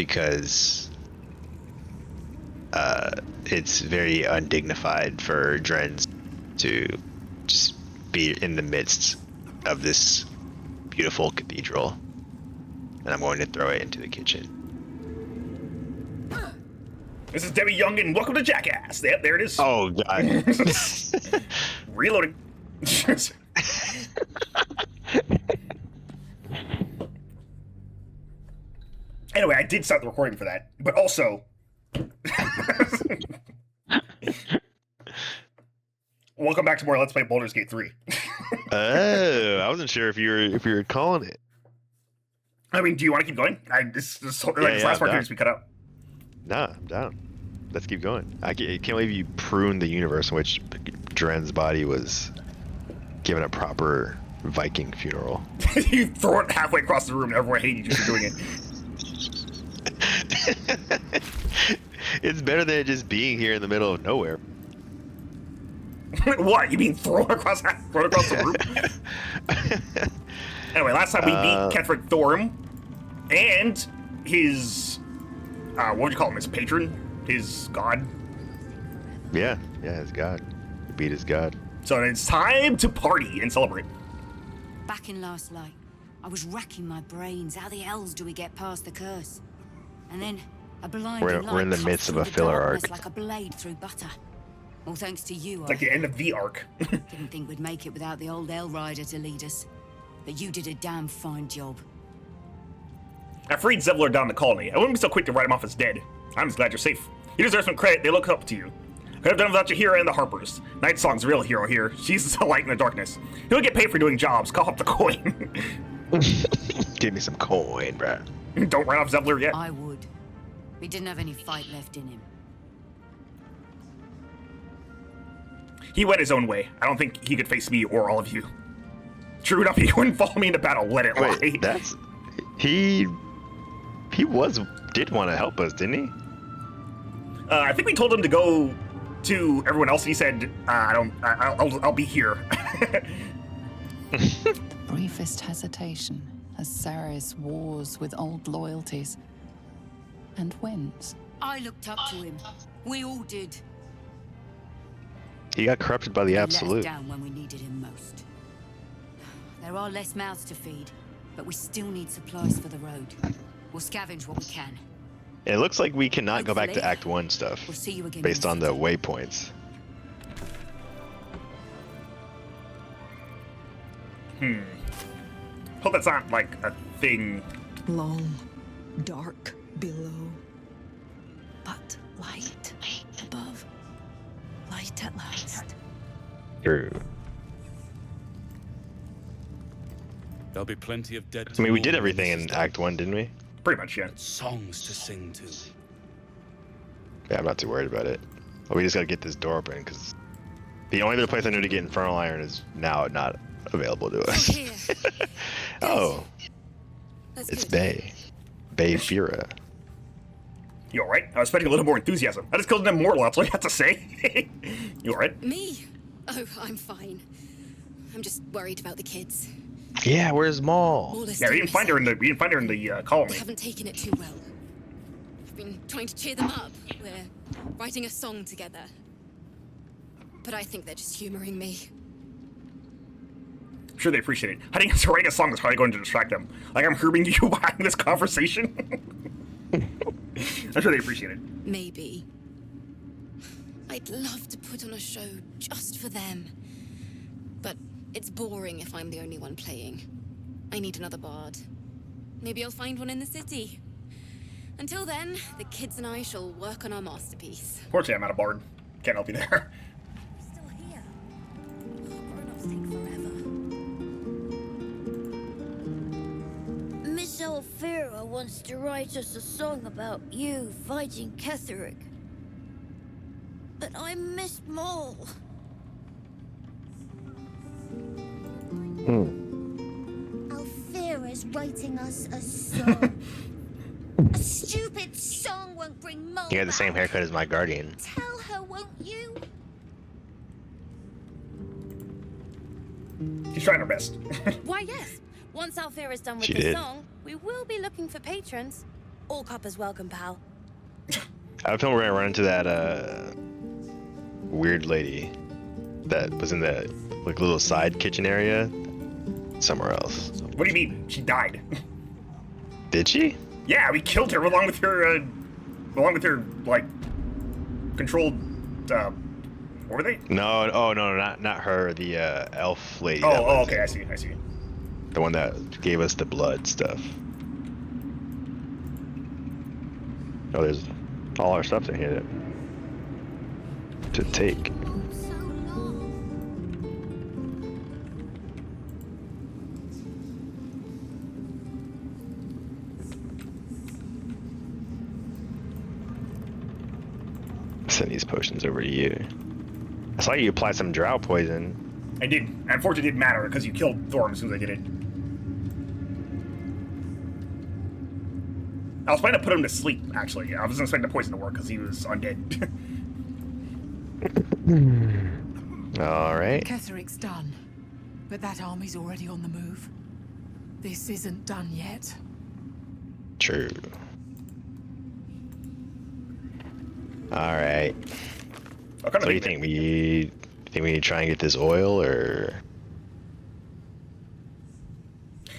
because it's very undignified for Drens to just be in the midst of this beautiful cathedral. And I'm going to throw it into the kitchen. This is Debbie Young, and welcome to Jackass. Yep, there it is. Oh, God. Reloading. Anyway, I did start the recording for that, but also... Welcome back to more Let's Play Baldur's Gate 3. Oh, I wasn't sure if you were calling it. I mean, do you want to keep going? This last part needs to be cut out. Nah, I'm down. Let's keep going. I can't believe you pruned the universe in which Dren's body was given a proper Viking funeral. You throw it halfway across the room and everyone hated you for doing it. It's better than it just being here in the middle of nowhere. What? You mean throw it across the room? Anyway, last time we beat Ketheric Thorm and his, what would you call him? His patron? His god? Yeah, his god. We beat his god. So it's time to party and celebrate. Back in last light, I was racking my brains. How the hells do we get past the curse? And then a blinding light we're in the cut midst of through a the filler darkness arc. like a blade through butter. All thanks to you. It's like the end of the arc. Didn't think we'd make it without the old El Rider to lead us. But you did a damn fine job. I freed Zevlor down the colony. I wouldn't be so quick to write him off as dead. I'm just glad you're safe. You deserve some credit. They look up to you. Could have done without your hero and the Harpers. Nightsong's real hero here. She's the light in the darkness. He'll get paid for doing jobs. Cough up the coin. Give me some coin, bruh. Don't write off Zevlor yet. I would. He didn't have any fight left in him. He went his own way. I don't think he could face me or all of you. True enough, he wouldn't follow me into battle. Let it lie. Wait, he did want to help us, didn't he? I think we told him to go to everyone else. He said, I'll be here. Briefest hesitation as Ceres wars with old loyalties and wins. I looked up to him. We all did. He got corrupted by the He let us Absolute. down when we needed him most. There are less mouths to feed, but we still need supplies for the road. We'll scavenge what we can. It looks like we cannot go back to Hopefully, Act 1 stuff, We'll see you again based in on the waypoints. Hope that's not like a thing. Long, dark below, but light above. Light at last. True. There'll be plenty of dead. I mean, we did everything in Act 1, didn't we? Pretty much, yeah. Songs to sing to. Yeah, I'm not too worried about it. But we just gotta get this door open, because the only other place I knew to get Infernal Iron is now not available to us. Here. Oh, That's it's good. Bay. Bay Fira. You alright? I was expecting a little more enthusiasm. I just killed an immortal, that's all you have to say. You alright? Me? Oh, I'm fine. I'm just worried about the kids. Yeah, where's Maul? All this Yeah, we time didn't find her in the They colony. haven't taken it too well. I've been trying to cheer them up. We're writing a song together. But I think they're just humoring me. I'm sure they appreciate it. I think to write a song is probably going to distract them. Like I'm herbing you behind this conversation. I'm sure they appreciate it. Maybe. I'd love to put on a show just for them. But it's boring if I'm the only one playing. I need another bard. Maybe I'll find one in the city. Until then, the kids and I shall work on our masterpiece. Fortunately, I'm out of bard. Can't help you there. Still here. Grown-ups take forever. Miss Elvira wants to write us a song about you fighting Ketheric. But I missed Maul. Alfira's writing us a song. A stupid song won't bring Maul You had the same back. haircut as my guardian. Tell her, won't you? She's trying her best. Why, yes. Once Alfira's done with She the did. song, we will be looking for patrons. All coppers welcome, pal. I feel we're gonna run into that weird lady that was in the like little side kitchen area somewhere else. What do you mean? She died. Did she? Yeah, we killed her along with her, like, controlled, what were they? No, oh no, not her. The elf lady. Oh, okay, I see. The one that gave us the blood stuff. Oh, there's all our stuff in here to take. So long. Send these potions over to you. I saw you apply some drow poison. I did. Unfortunately, it didn't matter because you killed Thorm as soon as I did it. I was planning to put him to sleep, actually. I wasn't expecting the poison to work because he was undead. All right. Ketheric's done, but that army's already on the move. This isn't done yet. True. All right. What So what do you think? We need to try and get this oil, or?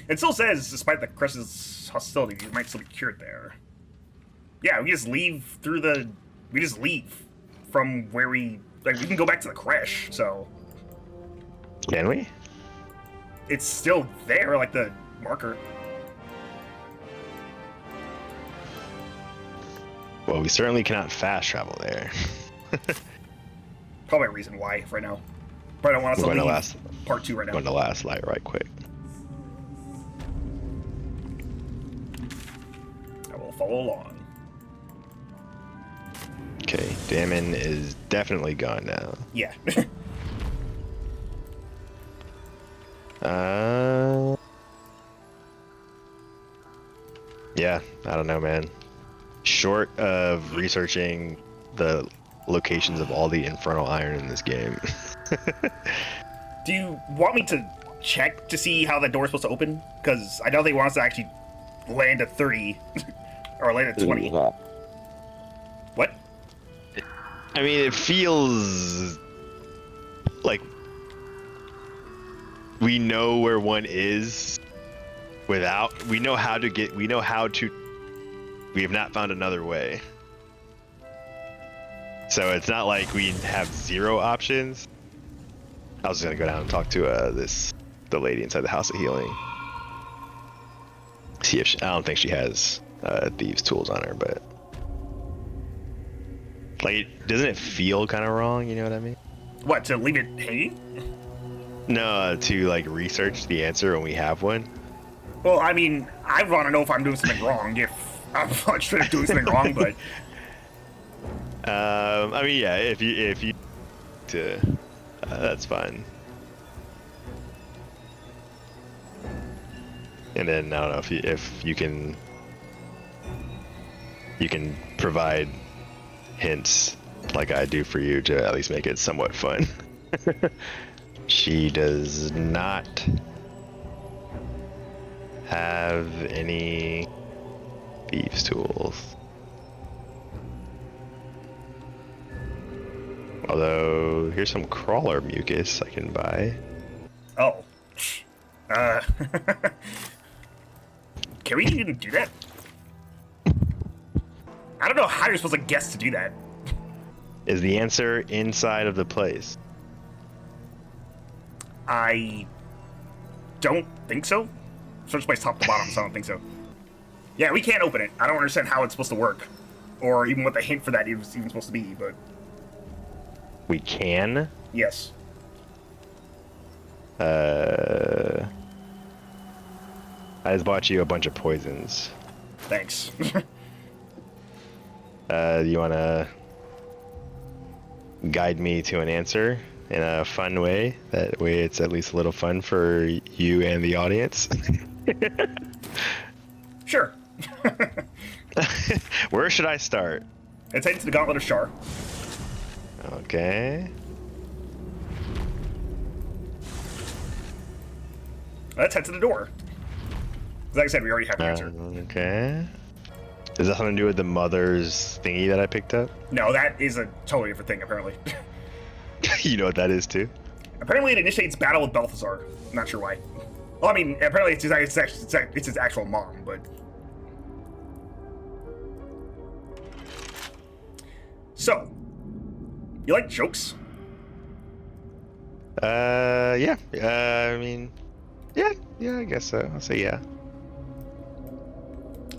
It still says, despite the Crest's hostility, you might still be cured there. Yeah, we just leave through the... We just leave from where we... Like, we can go back to the Crash, so... Can we? It's still there, like the marker. Well, we certainly cannot fast travel there. Probably a reason why, right now. But I don't want us We're to going leave to part 2 right now. Going to last light right quick. I will follow along. Okay, Damon is definitely gone now. Yeah. Yeah, I don't know, man. Short of researching the locations of all the infernal iron in this game. Do you want me to check to see how that door is supposed to open? Because I know they want us to actually land at 30. Or land at 20. What? I mean, it feels like we know where one is without, we know how to, we have not found another way. So it's not like we have zero options. I was just gonna go down and talk to the lady inside the House of Healing. See if I don't think she has thieves' tools on her, but like, doesn't it feel kind of wrong? You know what I mean? What, to leave it hanging? No, to like research the answer when we have one. Well, I mean, I want to know if I'm doing something wrong. If I'm not straight up doing something wrong, but I mean, yeah, if you that's fine. And then I don't know if you can provide hints like I do for you to at least make it somewhat fun. She does not have any thieves' tools. Although, here's some crawler mucus I can buy. oh, can we even do that? I don't know how you're supposed to guess to do that. Is the answer inside of the place? I don't think so. Search place top to bottom, so I don't think so. Yeah, we can't open it. I don't understand how it's supposed to work, or even what the hint for that is even supposed to be. But We can? yes, I just bought you a bunch of poisons. thanks. You wanna guide me to an answer in a fun way? That way it's at least a little fun for you and the audience. Sure. Where should I start? Let's head to the Gauntlet of Shar. Okay. Let's head to the door. Like I said, we already have the answer. Okay. Does that have something to do with the mother's thingy that I picked up? No, that is a totally different thing, apparently. You know what that is too? Apparently it initiates battle with Balthazar. I'm not sure why. Well, I mean, apparently it's his actual mom, but... So, you like jokes? Yeah. I mean, yeah, I guess so. I'll say yeah.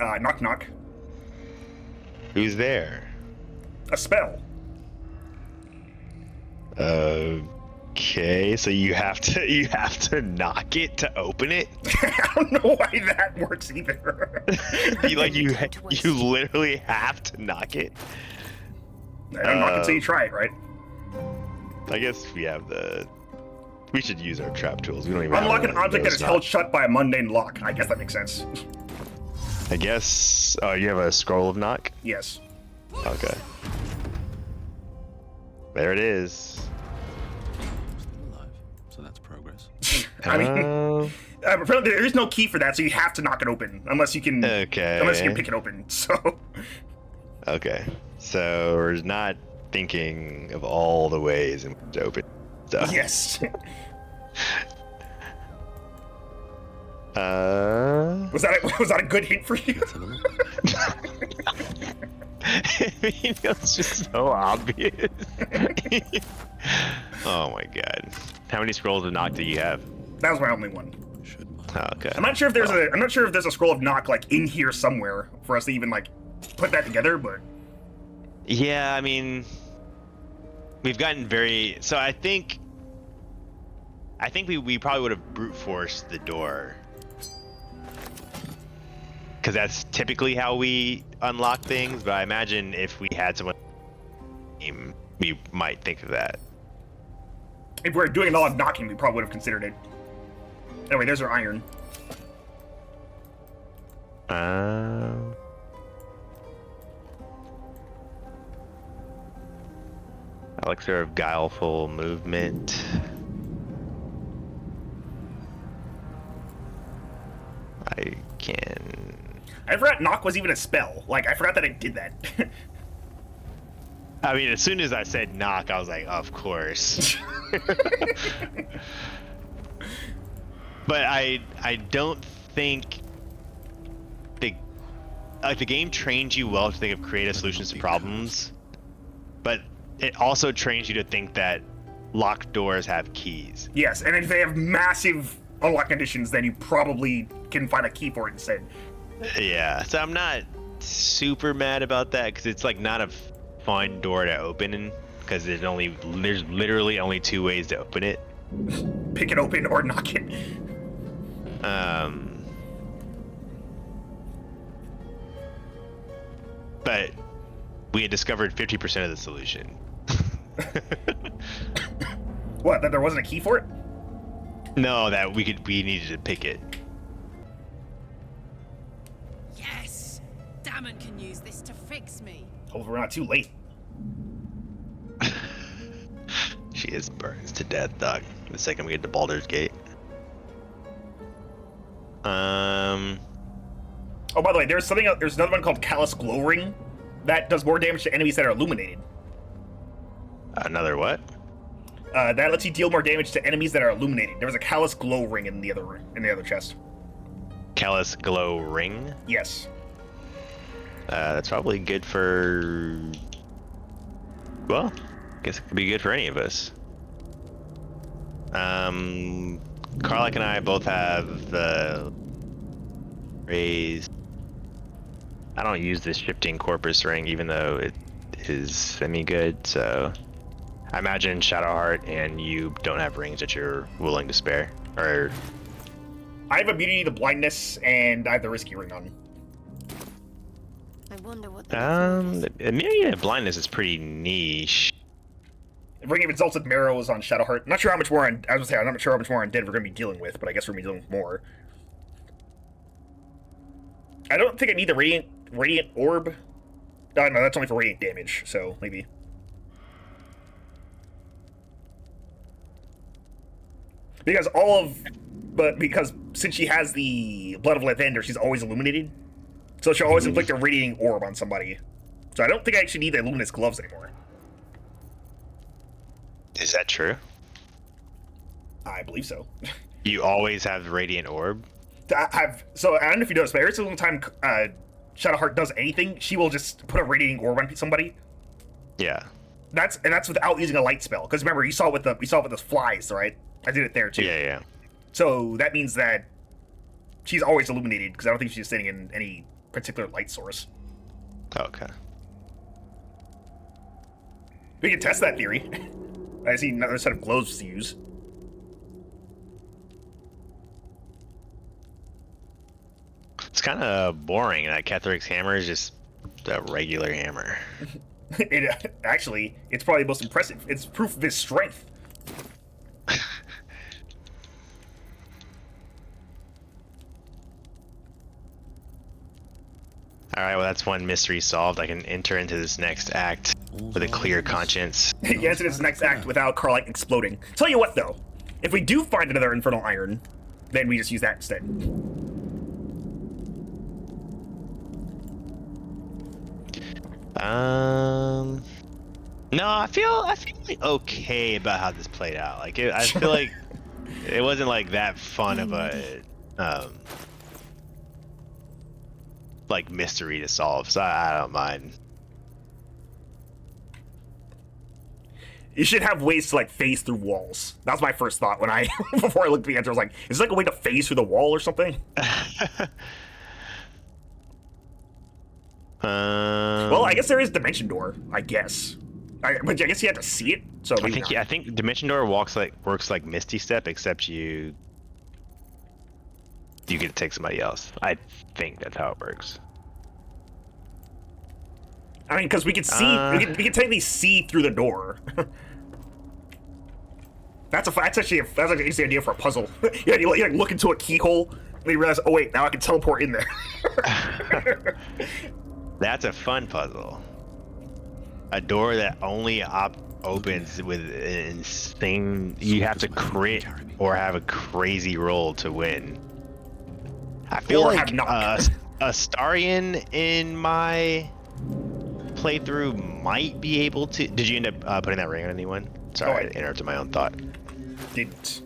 Knock knock. Who's there? A spell. Okay, so you have to knock it to open it. I don't know why that works either. you literally have to knock it. I don't knock until you try it, right? I guess we should use our trap tools. We don't even Unlock have an object that is held shut by a mundane lock. I guess that makes sense. I guess. Oh, you have a scroll of knock? Yes. Okay. There it is. Still alive, so that's progress. I mean, apparently there is no key for that, so you have to knock it open unless you can. Okay. Unless you can pick it open. So. Okay. So we're not thinking of all the ways in which to open stuff. Yes. Was that a good hint for you? I mean, it was just so obvious. Oh my god. How many scrolls of knock do you have? That was my only one. Oh, okay. I'm not sure if there's a scroll of knock like in here somewhere for us to even like put that together, but Yeah, I mean, we've gotten very. So I think we probably would have brute forced the door, because that's typically how we unlock things. But I imagine if we had someone, we might think of that. if we're doing a lot of knocking, we probably would have considered it. Anyway, there's our iron. Elixir of guileful movement. I can. I forgot knock was even a spell. Like, I forgot that I did that. I mean, as soon as I said knock, I was like, of course. But I don't think the game trains you well to think of creative solutions to problems, but it also trains you to think that locked doors have keys. Yes, and if they have massive unlock conditions, then you probably can find a key for it instead. Yeah, so I'm not super mad about that, because it's like not a fun door to open, because there's literally only two ways to open it. Pick it open or knock it. But we had discovered 50% of the solution. What, that there wasn't a key for it? No, that we needed to pick it. Yes! Damon can use this to fix me. Hopefully we're not too late. She is burns to death, Doc. The second we get to Baldur's Gate. Oh, by the way, there's another one called Callous Glow Ring that does more damage to enemies that are illuminated. Another what? That lets you deal more damage to enemies that are illuminated. There was a Callous Glow Ring in the other chest. Callous Glow Ring? Yes. That's probably good for... Well, I guess it could be good for any of us. Karlak and I both have the raised... I don't use this shifting corpus ring, even though it is semi-good, so... I imagine Shadowheart and you don't have rings that you're willing to spare, or... I have immunity to blindness, and I have the risky ring on. I wonder what the immunity to blindness is pretty niche. Ring of Exalted Marrow is on Shadowheart. I'm not sure how much more on... I was gonna say, I'm not sure how much more undead we're gonna be dealing with, but I guess we're gonna be dealing with more. I don't think I need the Radiant Orb. No, that's only for radiant damage, so maybe... Because since she has the Blood of Lathander, she's always illuminated. So she'll always inflict a radiating orb on somebody. So I don't think I actually need the luminous gloves anymore. Is that true? I believe so. You always have radiant orb? So I don't know if you noticed, but every single time Shadowheart does anything, she will just put a radiating orb on somebody. Yeah. That's without using a light spell. Because remember, we saw it with the flies, right? I did it there too. Yeah. So that means that she's always illuminated, because I don't think she's sitting in any particular light source. Okay. We can test that theory. I see another set of gloves to use. It's kind of boring. That Ketheric's hammer is just a regular hammer. Actually, it's probably the most impressive. It's proof of his strength. Alright, well that's one mystery solved. I can enter into this next act with a clear conscience. He ends this next act without Carlite exploding. Tell you what, though. If we do find another Infernal Iron, then we just use that instead. No, I feel like okay about how this played out. Like, I feel like it wasn't like that fun of a like mystery to solve, so I don't mind. You should have ways to like phase through walls. That was my first thought when I before I looked at the answer. I was like, is there like a way to phase through the wall or something? Well, I guess there is Dimension Door. I guess, but I guess you have to see it. So I think Dimension Door works like Misty Step, except you get to take somebody else. I think that's how it works. I mean, because we can see, we can technically see through the door. That's actually an easy idea for a puzzle. Yeah, you like look into a keyhole and you realize, oh wait, now I can teleport in there. That's a fun puzzle. A door that only opens with an insane. You have to crit or have a crazy roll to win. I feel like a Starion in my playthrough might be able to. Did you end up putting that ring on anyone? Sorry, I interrupted my own thought. Didn't.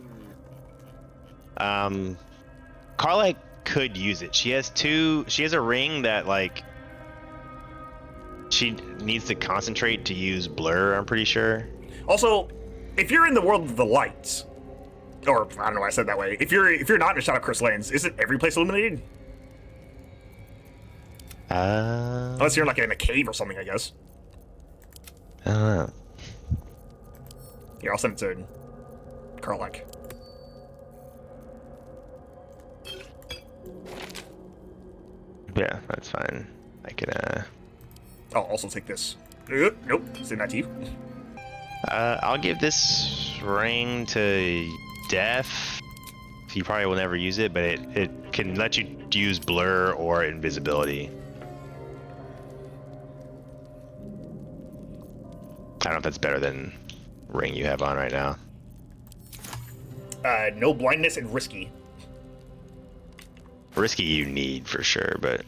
Carla could use it. She has a ring that like she needs to concentrate to use blur, I'm pretty sure. Also, if you're in the world of the lights, or I don't know why I said that way. If you're not in Shadow Curse lands, isn't every place illuminated? Unless you're like in a cave or something, I guess. I don't know. Here, I'll send it to Karlak. Yeah, that's fine. I can I'll also take this. Nope, send that to you. I'll give this ring to Def. You probably will never use it, but it can let you use blur or invisibility. I don't know if that's better than ring you have on right now. No blindness and risky. Risky you need for sure, but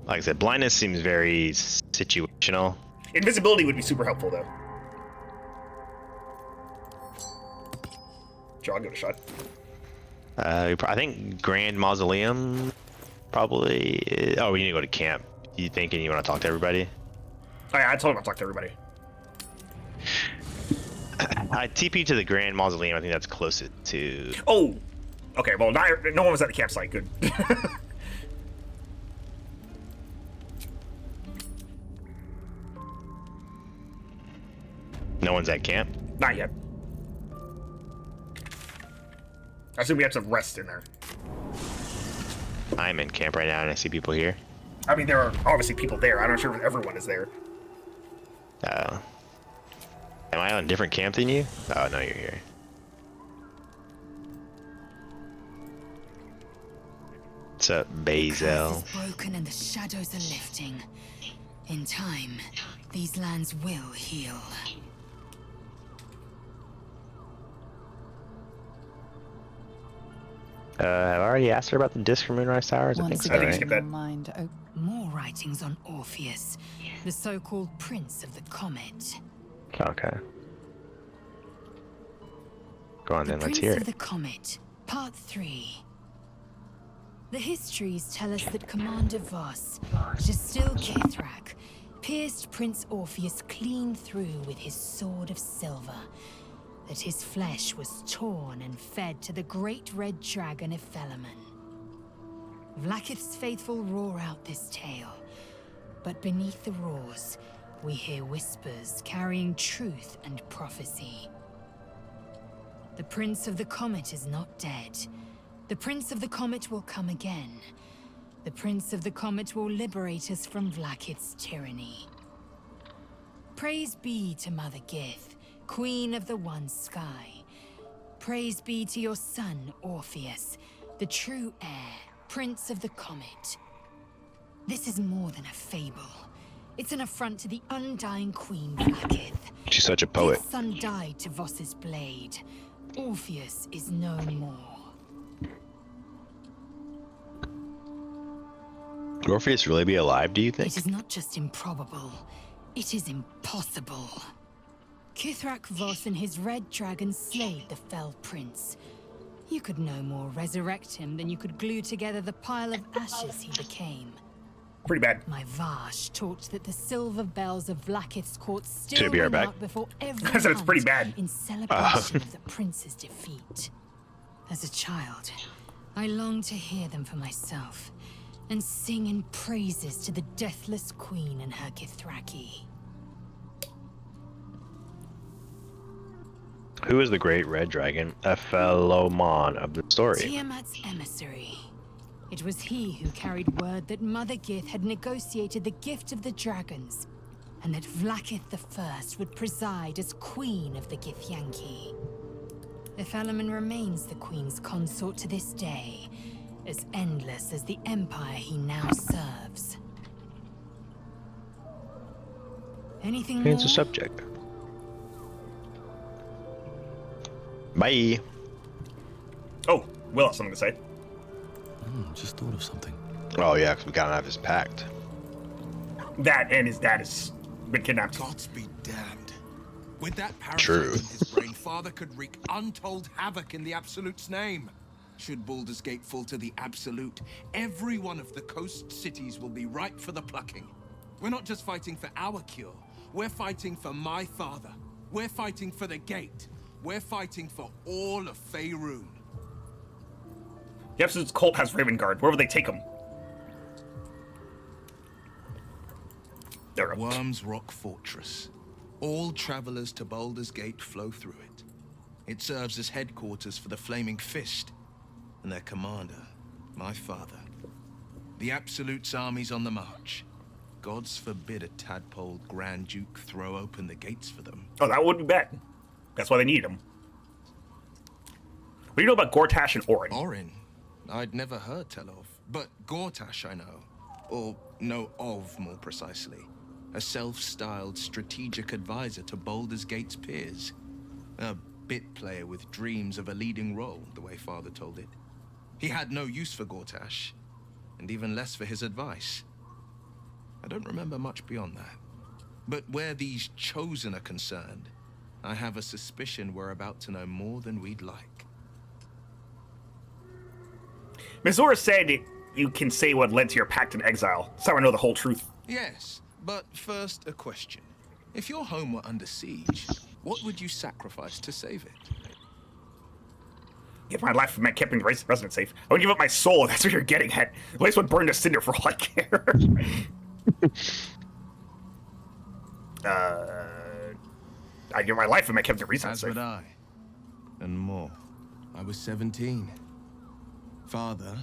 like I said, blindness seems very situational. Invisibility would be super helpful though. Sure, I'll give it a shot. I think Grand Mausoleum probably. Oh, we need to go to camp. You thinking you want to talk to everybody? Oh, yeah, I told him I'll talk to everybody. I TP to the Grand Mausoleum. I think that's closest to. Oh, okay. Well, no one was at the campsite. Good. No one's at camp? Not yet. I assume we have some rest in there. I'm in camp right now and I see people here. I mean, there are obviously people there. I'm not sure if everyone is there. Am I on a different camp than you? Oh, no, you're here. What's up, Bazel? The curse is broken and the shadows are lifting. In time, these lands will heal. I've already asked her about the disc from Moonrise Towers. I think Once so, again, right? skip that. your mind more writings on Orpheus, the so-called Prince of the Comet. Okay. Go on The then, let's Prince hear of it. the Comet, Part 3. The histories tell us that Commander Voss, just still Ketheric, pierced Prince Orpheus clean through with his sword of silver, that his flesh was torn and fed to the great red dragon Ephelemon. Vlaakith's faithful roar out this tale, but beneath the roars, we hear whispers carrying truth and prophecy. The Prince of the Comet is not dead. The Prince of the Comet will come again. The Prince of the Comet will liberate us from Vlaakith's tyranny. Praise be to Mother Gith, Queen of the One Sky. Praise be to your son, Orpheus, the true heir, Prince of the Comet. This is more than a fable. It's an affront to the undying Queen Vlaakith. She's such a poet. His son died to Voss's blade. Orpheus is no more. Would Orpheus really be alive, do you It think? is not just improbable, it is impossible. Kithrak Voss and his red dragon slayed the fell prince. You could no more resurrect him than you could glue together the pile of ashes he became. Pretty bad. My Vash taught that the silver bells of Vlaakith's court still Should I be right ring back? out before every I said it's pretty hunt bad. in celebration of the prince's defeat. As a child, I longed to hear them for myself and sing in praises to the deathless queen and her Kithraki. Who is the great red dragon? Ephelomon of the story. Tiamat's emissary. It was he who carried word that Mother Gith had negotiated the gift of the dragons, and that Vlaakith the First would preside as queen of the Githyanki. Ephelemon remains the queen's consort to this day, as endless as the empire he now serves. Anything more? Change the subject. Bye. Oh, Will has something to say. Just thought of something. Oh yeah, 'cause we gotta have his pact. That and his dad has been kidnapped. Gods be damned. With that True. parasite in his brain, Father could wreak untold havoc in the Absolute's name. Should Baldur's Gate fall to the Absolute, every one of the coast cities will be ripe for the plucking. We're not just fighting for our cure. We're fighting for my father. We're fighting for the Gate. We're fighting for all of Faerun. The Absolute's cult has Raven Guard. Where would they take him? There we go. Worm's Rock Fortress. All travelers to Baldur's Gate flow through it. It serves as headquarters for the Flaming Fist and their commander, my father. The Absolute's army's on the march. Gods forbid a tadpoled Grand Duke throw open the gates for them. Oh, that would be bad. That's why they need him. What do you know about Gortash and Orin? Orin? I'd never heard tell of, but Gortash I know. Or know of, more precisely. A self-styled strategic advisor to Baldur's Gate's peers. A bit player with dreams of a leading role, the way Father told it. He had no use for Gortash, and even less for his advice. I don't remember much beyond that. But where these Chosen are concerned, I have a suspicion we're about to know more than we'd like. Mizora said you can say what led to your pact in exile, so I know the whole truth. Yes, but first a question. If your home were under siege, what would you sacrifice to save it? If my life meant keeping the resident safe, I would give up my soul. That's what you're getting at. The place would burn to cinder for all I care. I'd give my life if I kept the resident As safe. would I. And more. I was 17. Father,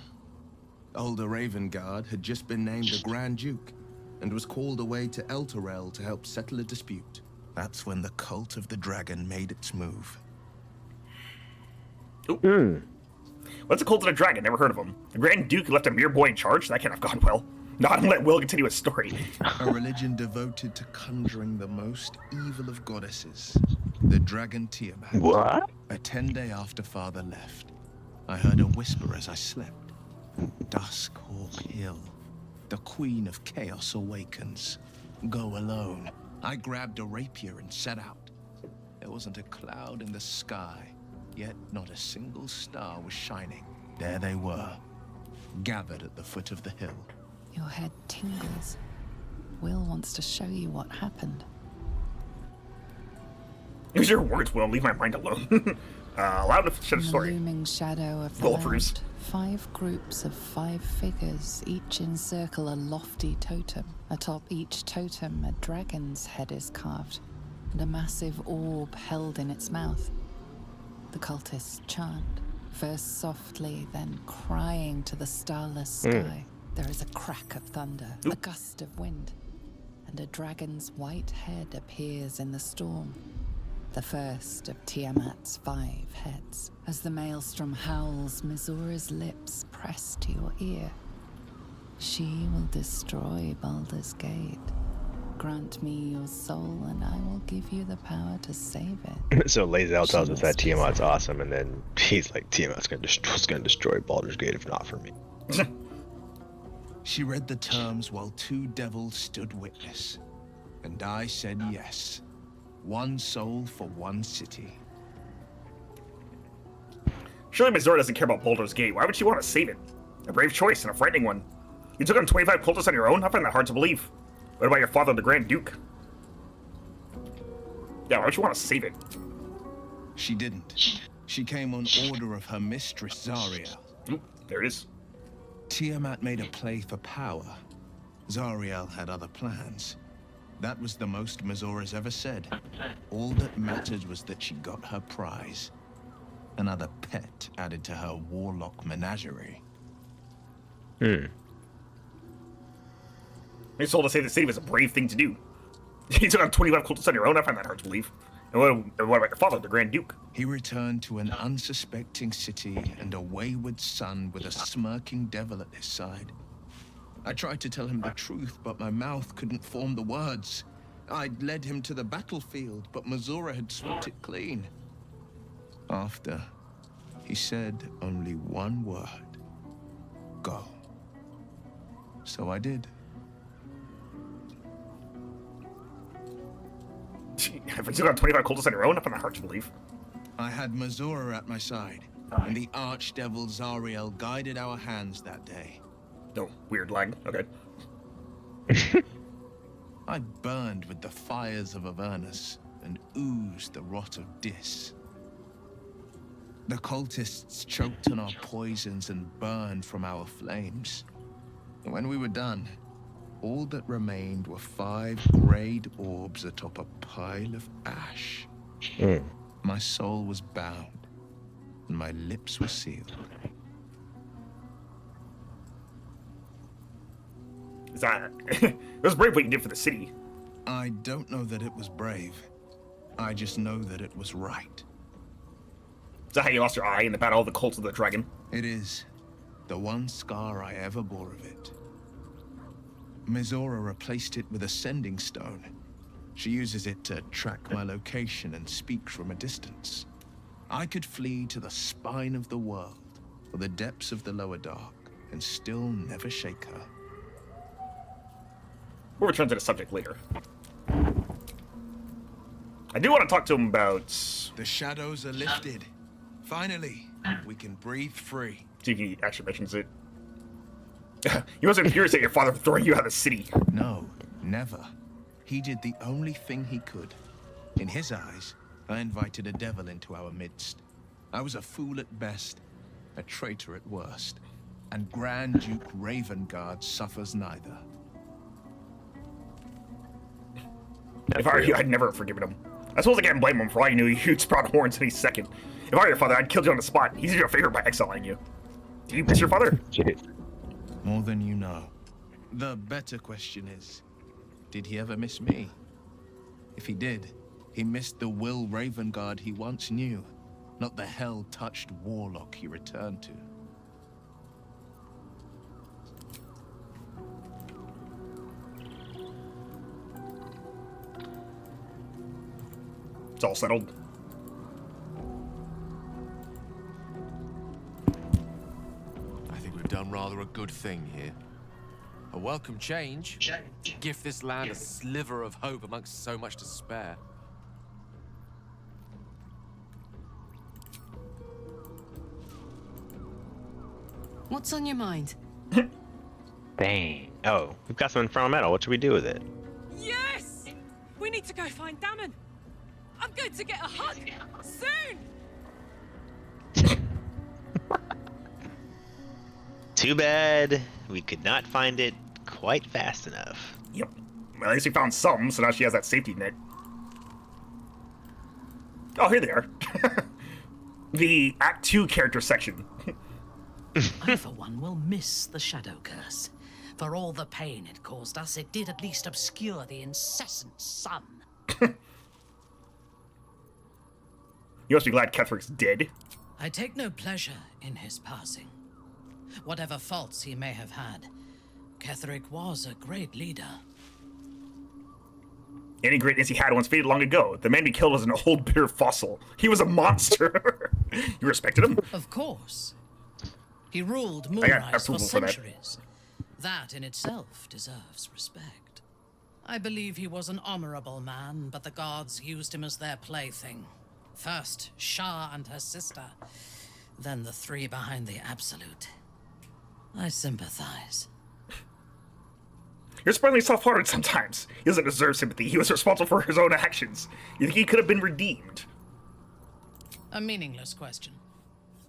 older Ravengard, had just been named a Grand Duke and was called away to Elturel to help settle a dispute. That's when the cult of the dragon made its move. What's a cult of the dragon? Never heard of him. The Grand Duke left a mere boy in charge? That can't have gone well. Not and let Will continue his story. A religion devoted to conjuring the most evil of goddesses, the dragon Tiamat. What? A 10-day after Father left, I heard a whisper as I slept. Duskhawk Hill. The Queen of Chaos awakens. Go alone. I grabbed a rapier and set out. There wasn't a cloud in the sky, yet not a single star was shining. There they were, gathered at the foot of the hill. Your head tingles. Will wants to show you what happened. Use your words, Will. Leave my mind alone. Allow me to share the In the story. looming shadow of the Roll land, first. 5 groups of 5 figures each encircle a lofty totem. Atop each totem, a dragon's head is carved, and a massive orb held in its mouth. The cultists chant, first softly, then crying to the starless sky. There is a crack of thunder, a gust of wind, and a dragon's white head appears in the storm. The first of Tiamat's 5 heads. As the maelstrom howls, Mizura's lips press to your ear. She will destroy Baldur's Gate. Grant me your soul, and I will give you the power to save it. So Lae'zel tells us that Tiamat's awesome, and then he's like, Tiamat's gonna destroy Baldur's Gate if not for me. She read the terms while 2 devils stood witness, and I said yes. 1 soul for 1 city. Surely Mizora doesn't care about Baldur's Gate. Why would she want to save it? A brave choice and a frightening one. You took on 25 cultists on your own? I find that hard to believe. What about your father, the Grand Duke? Yeah, why would you want to save it? She didn't. She came on order of her mistress, Zariel. There it is. Tiamat made a play for power. Zariel had other plans. That was the most Mizora's ever said. All that mattered was that she got her prize. Another pet added to her warlock menagerie. They told to save the city was a brave thing to do. You took on 25 cultists on your own? I find that hard to believe. And what about your father, the Grand Duke? He returned to an unsuspecting city and a wayward son with a smirking devil at his side. I tried to tell him the truth, but my mouth couldn't form the words. I'd led him to the battlefield, but Mizora had swept it clean. After, he said only one word. Go. So I did. If you took on 25 cultists on your own, I find that hard to believe. I had Mizora at my side, and the archdevil Zariel guided our hands that day. Oh, weird lag. Okay. I burned with the fires of Avernus and oozed the rot of Dis. The cultists choked on our poisons and burned from our flames. When we were done, all that remained were 5 grayed orbs atop a pile of ash. My soul was bound, and my lips were sealed. Is that... it was brave what you did for the city. I don't know that it was brave. I just know that it was right. Is that how you lost your eye in the battle of the Cult of the Dragon? It is. The one scar I ever bore of it. Mizora replaced it with a sending stone. She uses it to track my location and speak from a distance. I could flee to the spine of the world, or the depths of the lower dark, and still never shake her. We'll return to the subject later. I do want to talk to him about... The shadows are lifted. Finally, we can breathe free. See if he actually mentions it. You must have been furious at your father throwing you out of the city. No, never. He did the only thing he could. In his eyes, I invited a devil into our midst. I was a fool at best, a traitor at worst, and Grand Duke Ravengard suffers neither. If I were you, I'd never have forgiven him. I suppose I can't blame him for all you knew you'd sprout horns any second. If I were your father, I'd kill you on the spot. He's your favor by exiling you. Do you miss your father? More than you know. The better question is, did he ever miss me? If he did, he missed the Will Ravengard he once knew, not the hell-touched warlock he returned to. It's all settled. for a good thing here. A welcome change. Give this land a sliver of hope amongst so much despair. What's on your mind? Dang. Oh, we've got some infernal metal. What should we do with it? Yes! We need to go find Damon. I'm going to get a hug soon. Too bad we could not find it quite fast enough. Yep. Well, at least we found some, so now she has that safety net. Oh, here they are. The Act 2 character section. I, for one, will miss the Shadow Curse. For all the pain it caused us, it did at least obscure the incessant sun. You must be glad Ketheric's dead. I take no pleasure in his passing. Whatever faults he may have had, Ketheric was a great leader. Any greatness he had once faded long ago. The man we killed was an old, bitter fossil. He was a monster. You respected him? Of course. He ruled I got Moonrise for approval for that. centuries. That in itself deserves respect. I believe he was an honorable man, but the gods used him as their plaything. First, Shah and her sister, then the three behind the Absolute. I sympathize. You're surprisingly soft-hearted sometimes. He doesn't deserve sympathy. He was responsible for his own actions. You think he could have been redeemed? A meaningless question.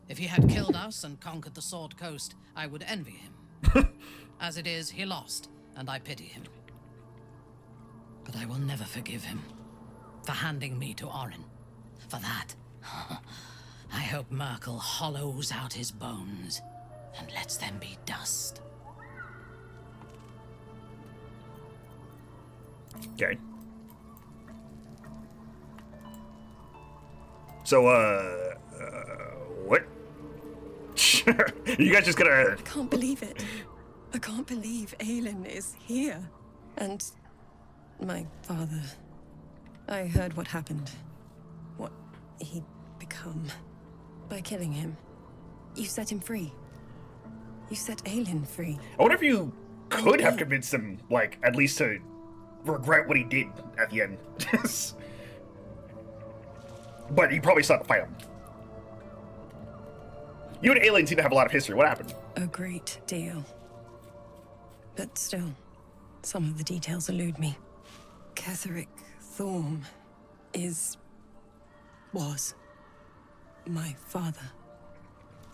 If he had killed us and conquered the Sword Coast, I would envy him. As it is, he lost, and I pity him. But I will never forgive him for handing me to Orin. For that, I hope Merkel hollows out his bones and lets them be dust. Okay. So, what? You guys just gonna... I can't believe it. I can't believe Aelin is here. And my father. I heard what happened. What he'd become. By killing him. You set him free. You set Aelin free. I wonder if you could have convinced him, like, at least to regret what he did at the end. But he probably still had to fight him. You and Aelin seem to have a lot of history. What happened? A great deal. But still, some of the details elude me. Ketheric Thorm was my father.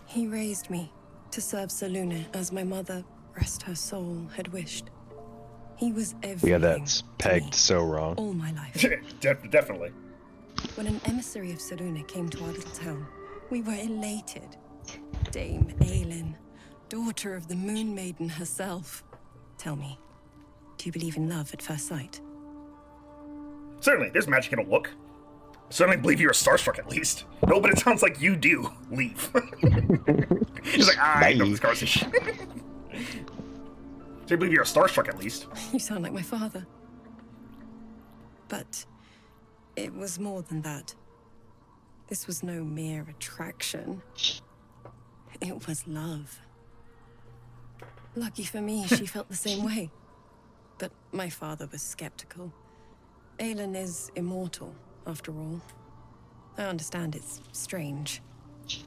He raised me to serve Selûne as my mother, rest her soul, had wished. He was everything. Yeah, that's pegged so wrong. All my life. Definitely. When an emissary of Selûne came to our little town, we were elated. Dame Aelin, daughter of the Moon Maiden herself. Tell me, do you believe in love at first sight? Certainly, there's magic in a look. Certainly believe you're starstruck at least. No, but it sounds like you do. Leave. He's like, I know this conversation. So you believe you're starstruck at least. You sound like my father. But it was more than that. This was no mere attraction. It was love. Lucky for me, she felt the same way. But my father was skeptical. Aelin is immortal, after all. I understand it's strange.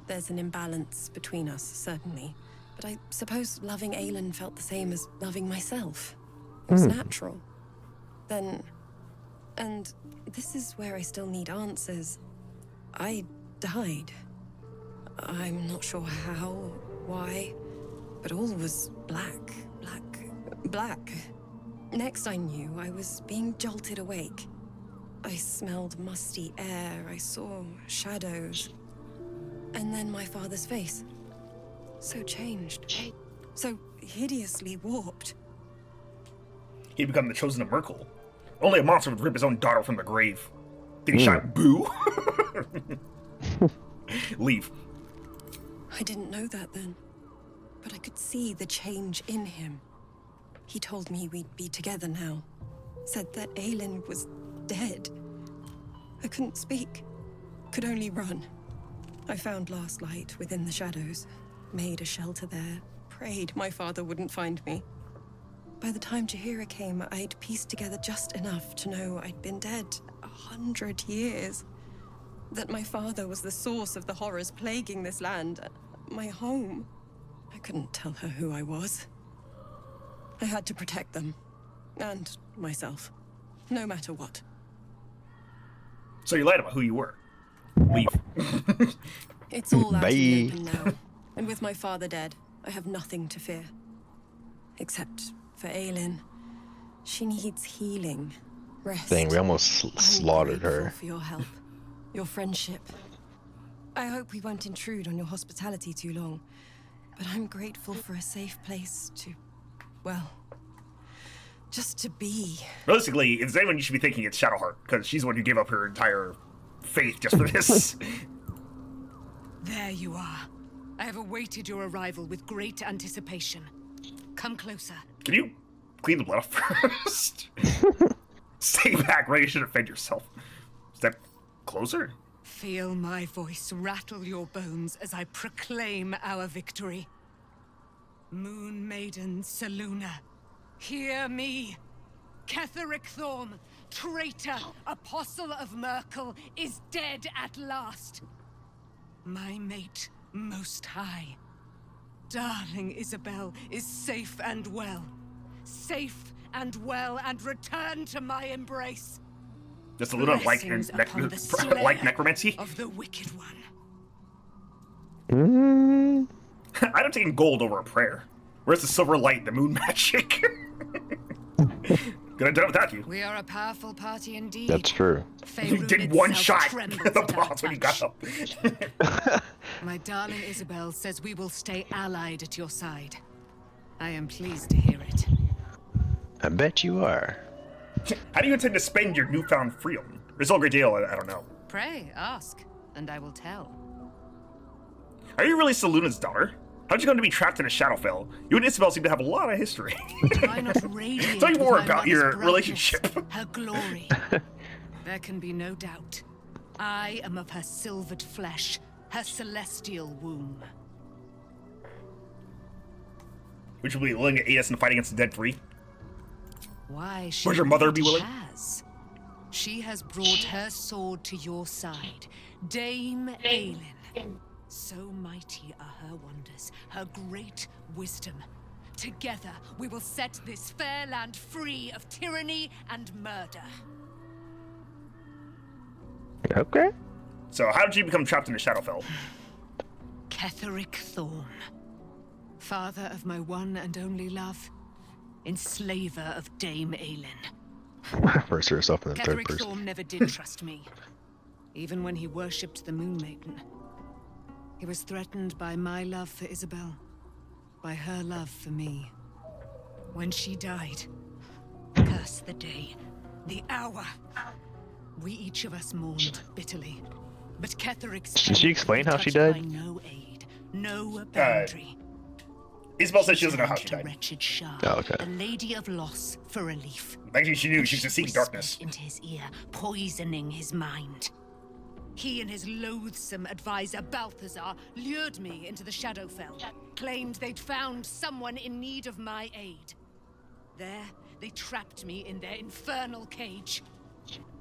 There's an imbalance between us, certainly. But I suppose loving Aelin felt the same as loving myself. It was natural. Then... And this is where I still need answers. I died. I'm not sure how, why, but all was black. Next I knew, I was being jolted awake. I smelled musty air, I saw shadows. And then my father's face. So changed. So hideously warped. He'd become the chosen of Merkel. Only a monster would rip his own daughter from the grave. Did he shout boo? Leave. I didn't know that then, but I could see the change in him. He told me we'd be together now. Said that Aelin was dead. I couldn't speak. Could only run. I found last light within the shadows. Made a shelter there. prayed my father wouldn't find me. By the time Jahira came, I'd pieced together just enough to know I'd been dead 100 years. That my father was the source of the horrors plaguing this land, my home. I couldn't tell her who I was. I had to protect them, and myself, no matter what. So you lied about who you were. Leave. It's all out in the Bye. open now, and with my father dead, I have nothing to fear. Except for Aelin. She needs healing, rest. Dang, we almost slaughtered I'm grateful her. for your help, your friendship. I hope we won't intrude on your hospitality too long, but I'm grateful for a safe place to, well, just to be. Realistically, if there's anyone you should be thinking, it's Shadowheart, because she's the one who gave up her entire faith just for this. There you are. I have awaited your arrival with great anticipation. Come closer. Can you clean the blood off first? Stay back, ready to defend yourself. Step closer. Feel my voice rattle your bones as I proclaim our victory. Moon Maiden Selûne, hear me. Ketheric Thorm, traitor, apostle of Merkel, is dead at last. My mate, Most High, darling Isabel, is safe and well. Safe and well, and return to my embrace. Just a little Blessings upon the slayer like necromancy. of the wicked one. I'd have taken gold over a prayer. Where's the silver light, the moon magic? Could have done it without you. We are a powerful party indeed. That's true. You did one shot the boss when you got up. My darling Isabel says we will stay allied at your side. I am pleased to hear it. I bet you are. How do you intend to spend your newfound freedom? It's all a great deal, I don't know. Pray, ask, and I will tell. Are you really Selûne's daughter? How'd you come to be trapped in a Shadowfell? You and Isabel seem to have a lot of history. Why not radiate Tell me with more my about mother's your brightness, relationship. Her glory. There can be no doubt. I am of her silvered flesh, her celestial womb. Would you be willing to aid us in the fight against the dead free? Why should Would your mother be willing? Has. She has brought her sword to your side, Dame Aelin. So mighty are her wonders, her great wisdom. Together, we will set this fair land free of tyranny and murder. Okay. So how did you become trapped in the Shadowfell? Ketheric Thorm, father of my one and only love, enslaver of Dame Aelin. Refers to herself in the third Ketheric person. Thorm never did trust me, even when he worshipped the Moon Maiden. He was threatened by my love for Isabel, by her love for me. When she died, curse the day, the hour. We each of us mourned bitterly, but Ketheric's Did she explain how she touched died? by no aid, no boundary. Isabel says she doesn't know how she To died. wretched Shah, Oh, okay. the lady of loss, for relief. Actually, she knew she was seeking darkness. Into his ear, poisoning his mind. He and his loathsome advisor Balthazar lured me into the Shadowfell, claimed they'd found someone in need of my aid. There, they trapped me in their infernal cage.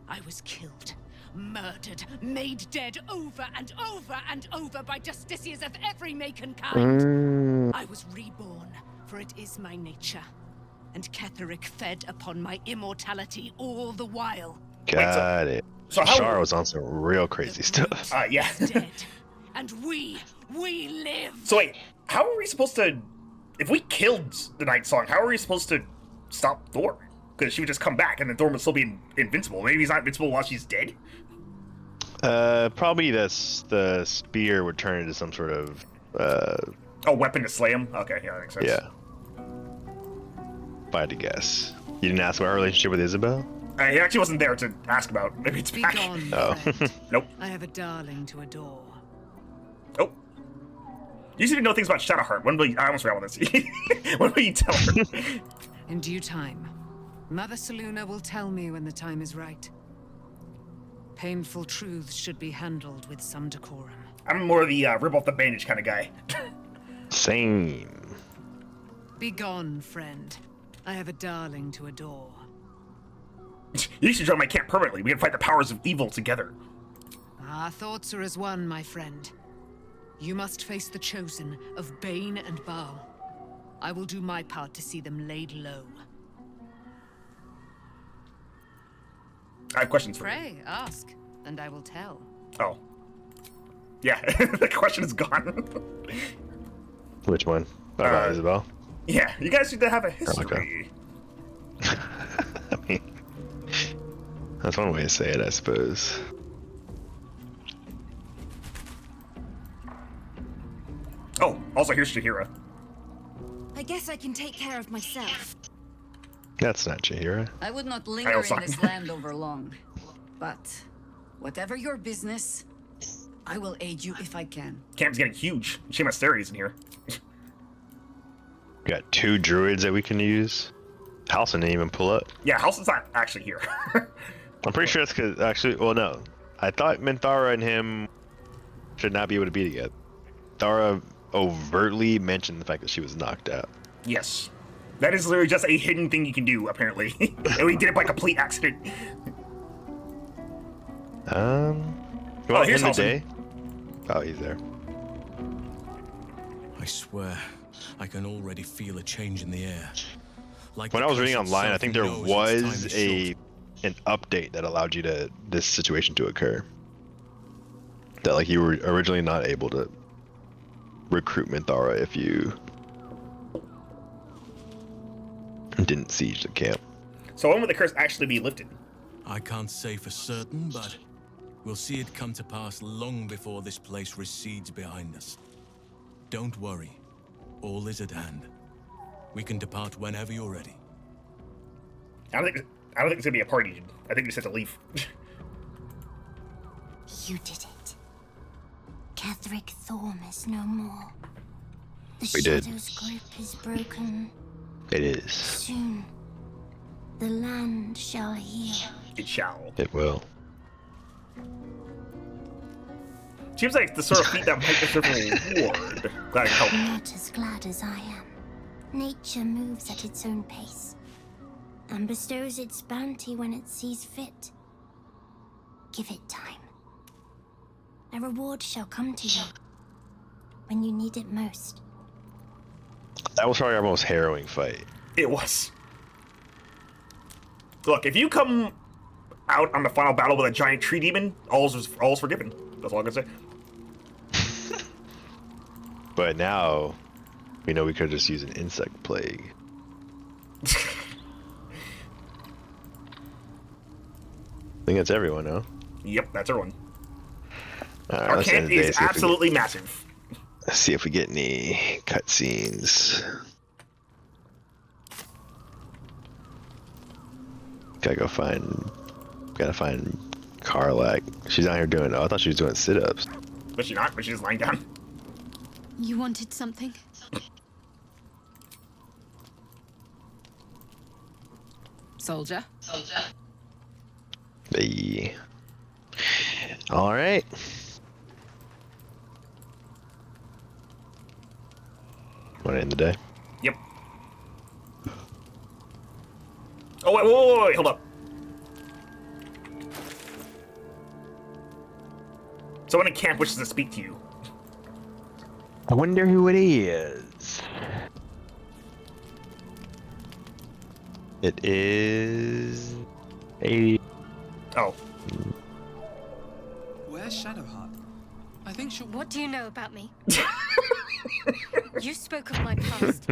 I was killed, murdered, made dead over and over and over by justiciars of every make and kind. I was reborn, for it is my nature. And Ketheric fed upon my immortality all the while. Got it. So how- Shar was on some real crazy stuff. Yeah. Dead. And we live. So wait, how are we supposed to... If we killed the Night Song, how are we supposed to stop Thor? Because she would just come back and then Thor would still be invincible. Maybe he's not invincible while she's dead? Probably the spear would turn into some sort of A weapon to slay him? Okay, yeah, that makes sense. yeah. If I had to guess. You didn't ask about her relationship with Isabel? He actually wasn't there to ask about. Maybe it's Be back. gone, Oh. friend. Nope. I have a darling to adore. Oh. You seem to know things about Shadowheart. When will you... I almost forgot about this. When will you tell her? In due time, Mother Selûne will tell me when the time is right. Painful truths should be handled with some decorum. I'm more of the rip off the bandage kind of guy. Same. Begone, friend. I have a darling to adore. You should join my camp permanently. We can fight the powers of evil together. Our thoughts are as one, my friend. You must face the chosen of Bane and Baal. I will do my part to see them laid low. I have questions for you. Pray, ask, and I will tell. Oh. Yeah, the question is gone. Which one? About Isabel? Yeah, you guys need to have a history. Okay. I mean, that's one way to say it, I suppose. Oh, also here's Shahira. I guess I can take care of myself. That's not Chihira. I would not linger in this land over long. But whatever your business, I will aid you if I can. Camp's getting huge. Shame Asterity's in here. Got 2 druids that we can use. Halson didn't even pull up. Yeah, Halson's not actually here. I'm pretty sure that's because, actually, well, no. I thought Minthara and him should not be able to be together. Thara overtly mentioned the fact that she was knocked out. Yes. That is literally just a hidden thing you can do, apparently. And we did it by complete accident. Well, here's in the Halson. day. Oh, he's there. I swear, I can already feel a change in the air. Like When I was reading online, I think there was an an update that allowed you to this situation to occur. That like you were originally not able to recruit Minthara if you didn't siege the camp. So when will the curse actually be lifted? I can't say for certain, but we'll see it come to pass long before this place recedes behind us. Don't worry, all is at hand. We can depart whenever you're ready. I don't think it's gonna be a party, dude. I think we just have to leave. You did it. Ketheric Thorm is no more. The We did. Shadow's grip is broken. It is. Soon, the land shall heal. It shall. It will. Seems like the sort of feat that might deserve a reward. Glad I can help. Not as glad as I am. Nature moves at its own pace and bestows its bounty when it sees fit. Give it time. A reward shall come to you when you need it most. That was probably our most harrowing fight. It was. Look, if you come out on the final battle with a giant tree demon, all's forgiven. That's all I can say. But now, we know we could just use an insect plague. I think that's everyone, no? Yep, that's everyone. Alright, Our let's end camp the day, is see if we absolutely massive. Let's see if we get any cutscenes. Gotta find Karlak. She's out here doing, oh, I thought she was doing sit-ups. But she's not, but she's just lying down. You wanted something? Soldier? Hey. Alright. Want to end the day? Yep. Oh, wait, hold up. Someone in camp wishes to speak to you. I wonder who it is. It is a. Oh. Where's Shadowheart? I think she'll. What do you know about me? You spoke of my past,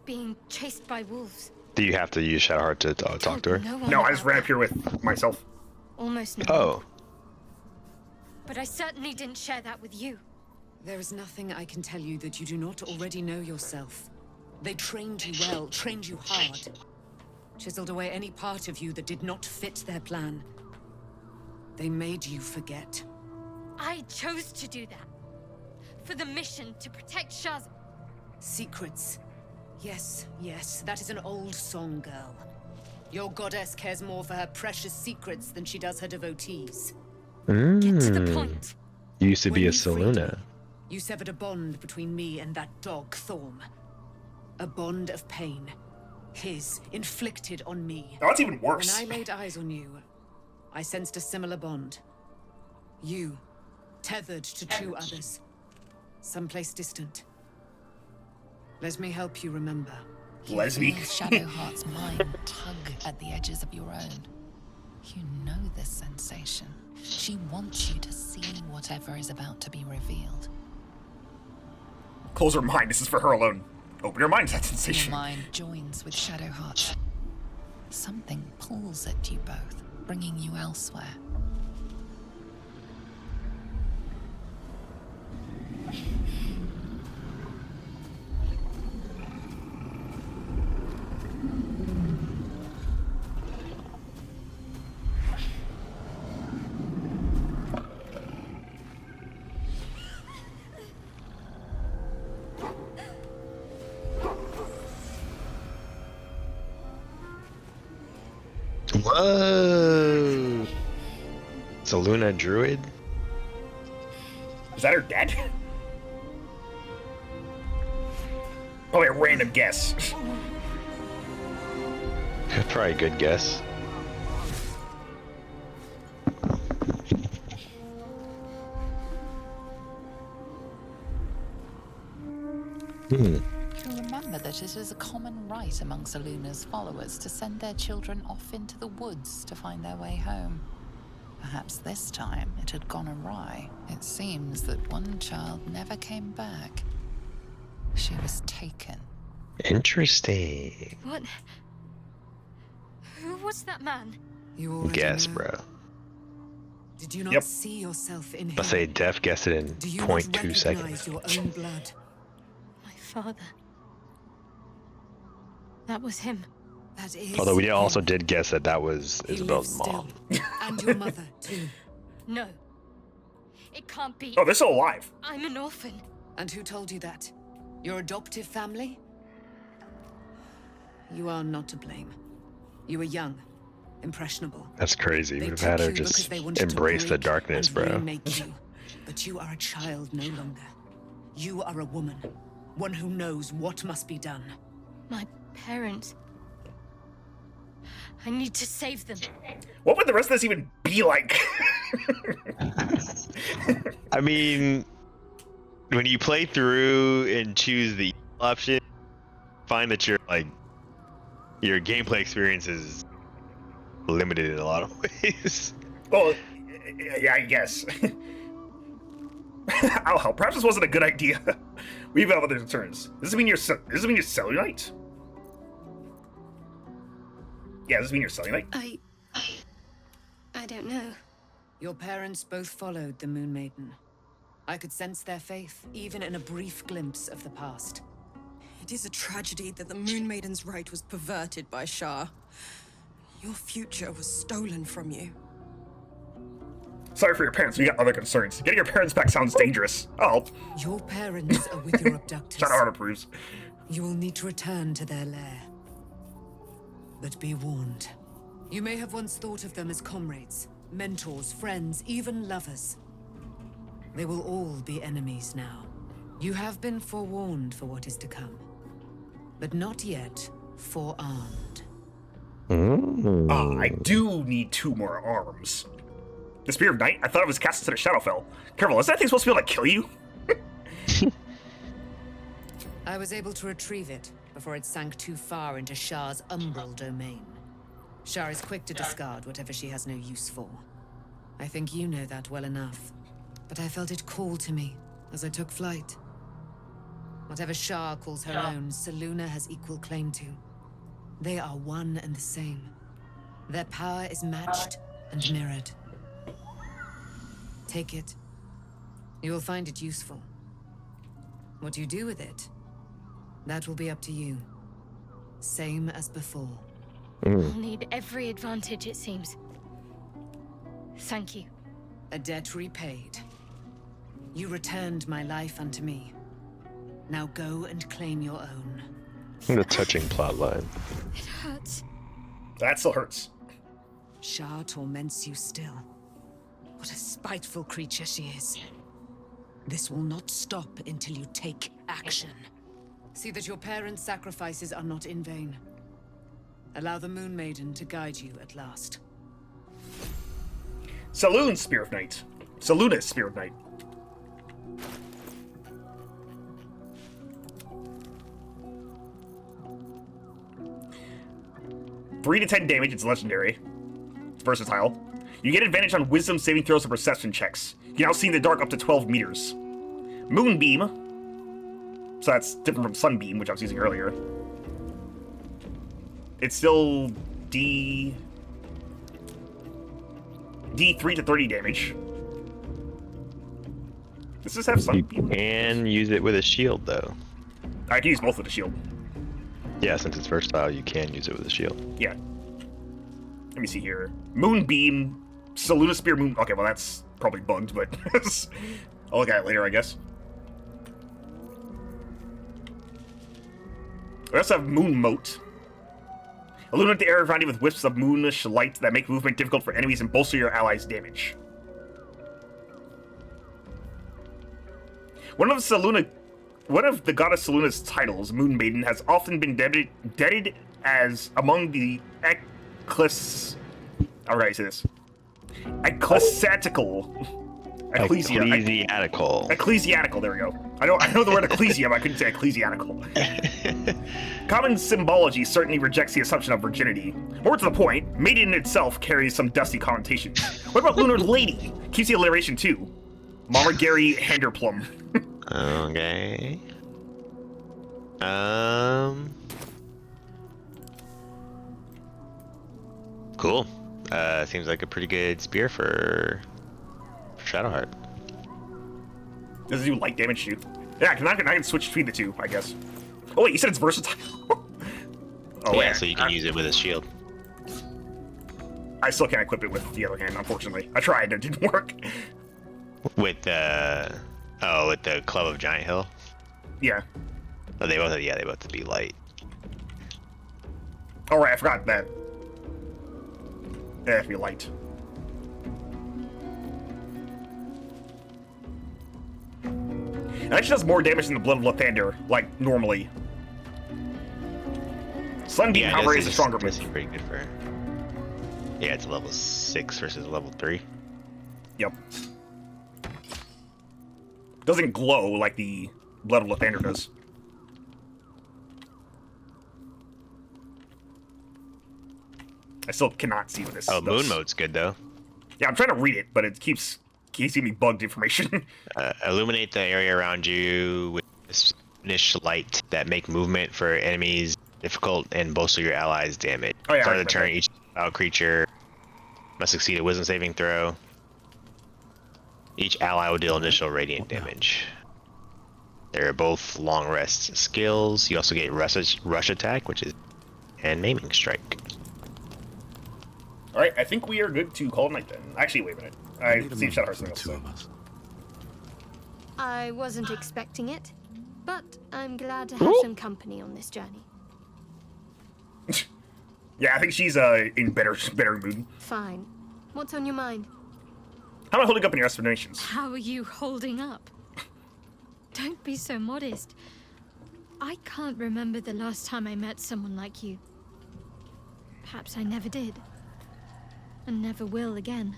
being chased by wolves. Do you have to use Shadowheart to talk to her? No, I just ran up here with myself. Almost no. Oh. But I certainly didn't share that with you. There is nothing I can tell you that you do not already know yourself. They trained you well, trained you hard. Chiseled away any part of you that did not fit their plan. They made you forget. I chose to do that. For the mission to protect Shaz. Secrets. Yes, yes, that is an old song, girl. Your goddess cares more for her precious secrets than she does her devotees. Get to the point. You used to be When a you freed Saluna. You severed a bond between me and that dog, Thorm. A bond of pain. His, inflicted on me. Oh, that's even worse. When I laid eyes on you, I sensed a similar bond. You, tethered to two others. Someplace distant. Let me help you remember. Leslie. Shadowheart's mind tug at the edges of your own. You know this sensation. She wants you to see whatever is about to be revealed. Close her mind. This is for her alone. Open your mind to that Your sensation. mind joins with Shadowheart's. Something pulls at you both, bringing you elsewhere. Whoa! It's a Luna druid? Is that her dad? Probably a random guess. Probably a good guess. You remember that it is a common right amongst Aluna's followers to send their children off into the woods to find their way home. Perhaps this time it had gone awry. It seems that one child never came back. She was taken. Interesting. What? Who was that man? You already Guess, know. bro. Did you not see yourself in him? I'll say Def guessed it in Do you 0.2 not seconds. recognize your own blood? My father. That was him. That is. Although we also did guess that that was He Isabel's lives mom. still. And your mother, too. No. It can't be. Oh, they're still alive. I'm an orphan. And who told you that? Your adoptive family? You are not to blame. You were young, impressionable. That's crazy. They We'd have took had her you because just they wanted to embrace the break darkness, and bro. remake you. But you are a child no longer. You are a woman. One who knows what must be done. My parents. I need to save them. What would the rest of this even be like? I mean, when you play through and choose the option, find that your gameplay experience is limited in a lot of ways. Well, yeah, I guess. I'll help. Perhaps this wasn't a good idea. We have other concerns. Does this mean you're cellulite? Yeah, does this mean you're cellulite? I don't know. Your parents both followed the Moon Maiden. I could sense their faith, even in a brief glimpse of the past. It is a tragedy that the Moon Maiden's right was perverted by Shah. Your future was stolen from you. Sorry for your parents, we got other concerns. Getting your parents back sounds dangerous. I'll help. Your parents are with your abductors. Shadowheart approves. You will need to return to their lair. But be warned. You may have once thought of them as comrades, mentors, friends, even lovers. They will all be enemies now. You have been forewarned for what is to come, but not yet forearmed. I do need 2 more arms. The Spear of Night? I thought it was cast into the Shadowfell. Careful, is that thing supposed to be able to kill you? I was able to retrieve it before it sank too far into Shah's umbral domain. Shah is quick to discard whatever she has no use for. I think you know that well enough. But I felt it call to me as I took flight. Whatever Shah calls her own, Selûne has equal claim to. They are one and the same. Their power is matched and mirrored. Take it. You will find it useful. What you do with it, that will be up to you. Same as before. I'll need every advantage, it seems. Thank you. A debt repaid. You returned my life unto me. Now go and claim your own. What a touching plotline. It hurts. That still hurts. Shah torments you still. What a spiteful creature she is. This will not stop until you take action. See that your parents' sacrifices are not in vain. Allow the Moon Maiden to guide you at last. Saloon's Spear of Night. Saluna's Spear of Night. Three to 10 damage, it's legendary. It's versatile. You get advantage on wisdom saving throws and perception checks. You can now see in the dark up to 12 meters. Moonbeam. So that's different from Sunbeam, which I was using earlier. It's still D3 to 30 damage. Does this have Sunbeam? You can use it with a shield, though. I can use both with a shield. Yeah, since it's versatile, you can use it with a shield. Yeah. Let me see here. Moonbeam, Saluna Spear, Moon. Okay, well that's probably bugged, but I'll look at it later, I guess. We also have Moon Moat. Illuminate the area around you with wisps of moonish light that make movement difficult for enemies and bolster your allies' damage. One of the goddess Saluna's titles, Moon Maiden, has often been debited as among the Ecclesiatical, there we go. I know the word ecclesia, but I couldn't say ecclesiatical. Common symbology certainly rejects the assumption of virginity. More to the point, maiden itself carries some dusty connotations. What about Lunar Lady? Keeps the alliteration too. Mama Gary Handerplum. Okay. Cool. Seems like a pretty good spear for Shadowheart. Does it do light damage too? Yeah, I can switch between the two, I guess. Oh wait, you said it's versatile. Oh yeah, so you can use it with a shield. I still can't equip it with the other hand, unfortunately. I tried, it didn't work. With the Club of Giant Hill. Yeah. Oh, they both have to be light. Oh right, I forgot that. They have to be light. It actually does more damage than the Blood of Lathander, like normally. Sunbeam, however, is a stronger move. Pretty good for. Yeah, it's level 6 versus level 3. Yep. Doesn't glow like the Blood of Lathander does. I still cannot see what this does. Moon Mode's Mode's good though. Yeah, I'm trying to read it, but it keeps giving me bugged information. Illuminate the area around you with niche light that make movement for enemies difficult and bolster your allies' damage. Oh yeah. Start of the turn, each creature must succeed a wisdom saving throw. Each ally will deal initial radiant damage. They're both long rest skills. You also get rush attack, which is and maiming strike. All right, I think we are good to call it night then. Actually, wait a minute. I see Shadowheart's thing. Two of us. I wasn't expecting it, but I'm glad to have some company on this journey. Yeah, I think she's in better mood. Fine. What's on your mind? How am I holding up in your estimations? How are you holding up? Don't be so modest. I can't remember the last time I met someone like you. Perhaps I never did. And never will again.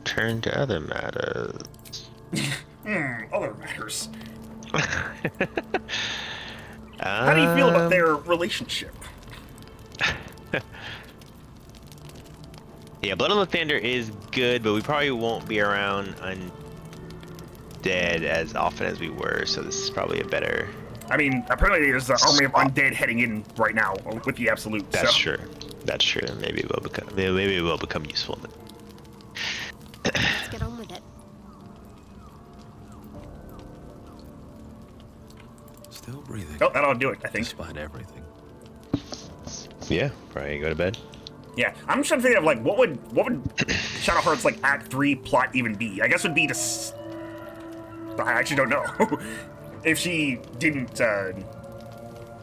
Turn to other matters. Other matters. How do you feel about their relationship? Yeah, Blood of Lathander is good, but we probably won't be around undead as often as we were, so this is probably a better... I mean, apparently there's an army of undead heading in right now with the Absolute. That's true. That's true. Maybe it will become useful. Let's get on with it. Still breathing. Oh, that'll do it, I think. Despite everything. Yeah, probably go to bed. Yeah, I'm just trying to think of like what would Shadowheart's like Act 3 plot even be? I guess it would be to. I actually don't know. If she didn't,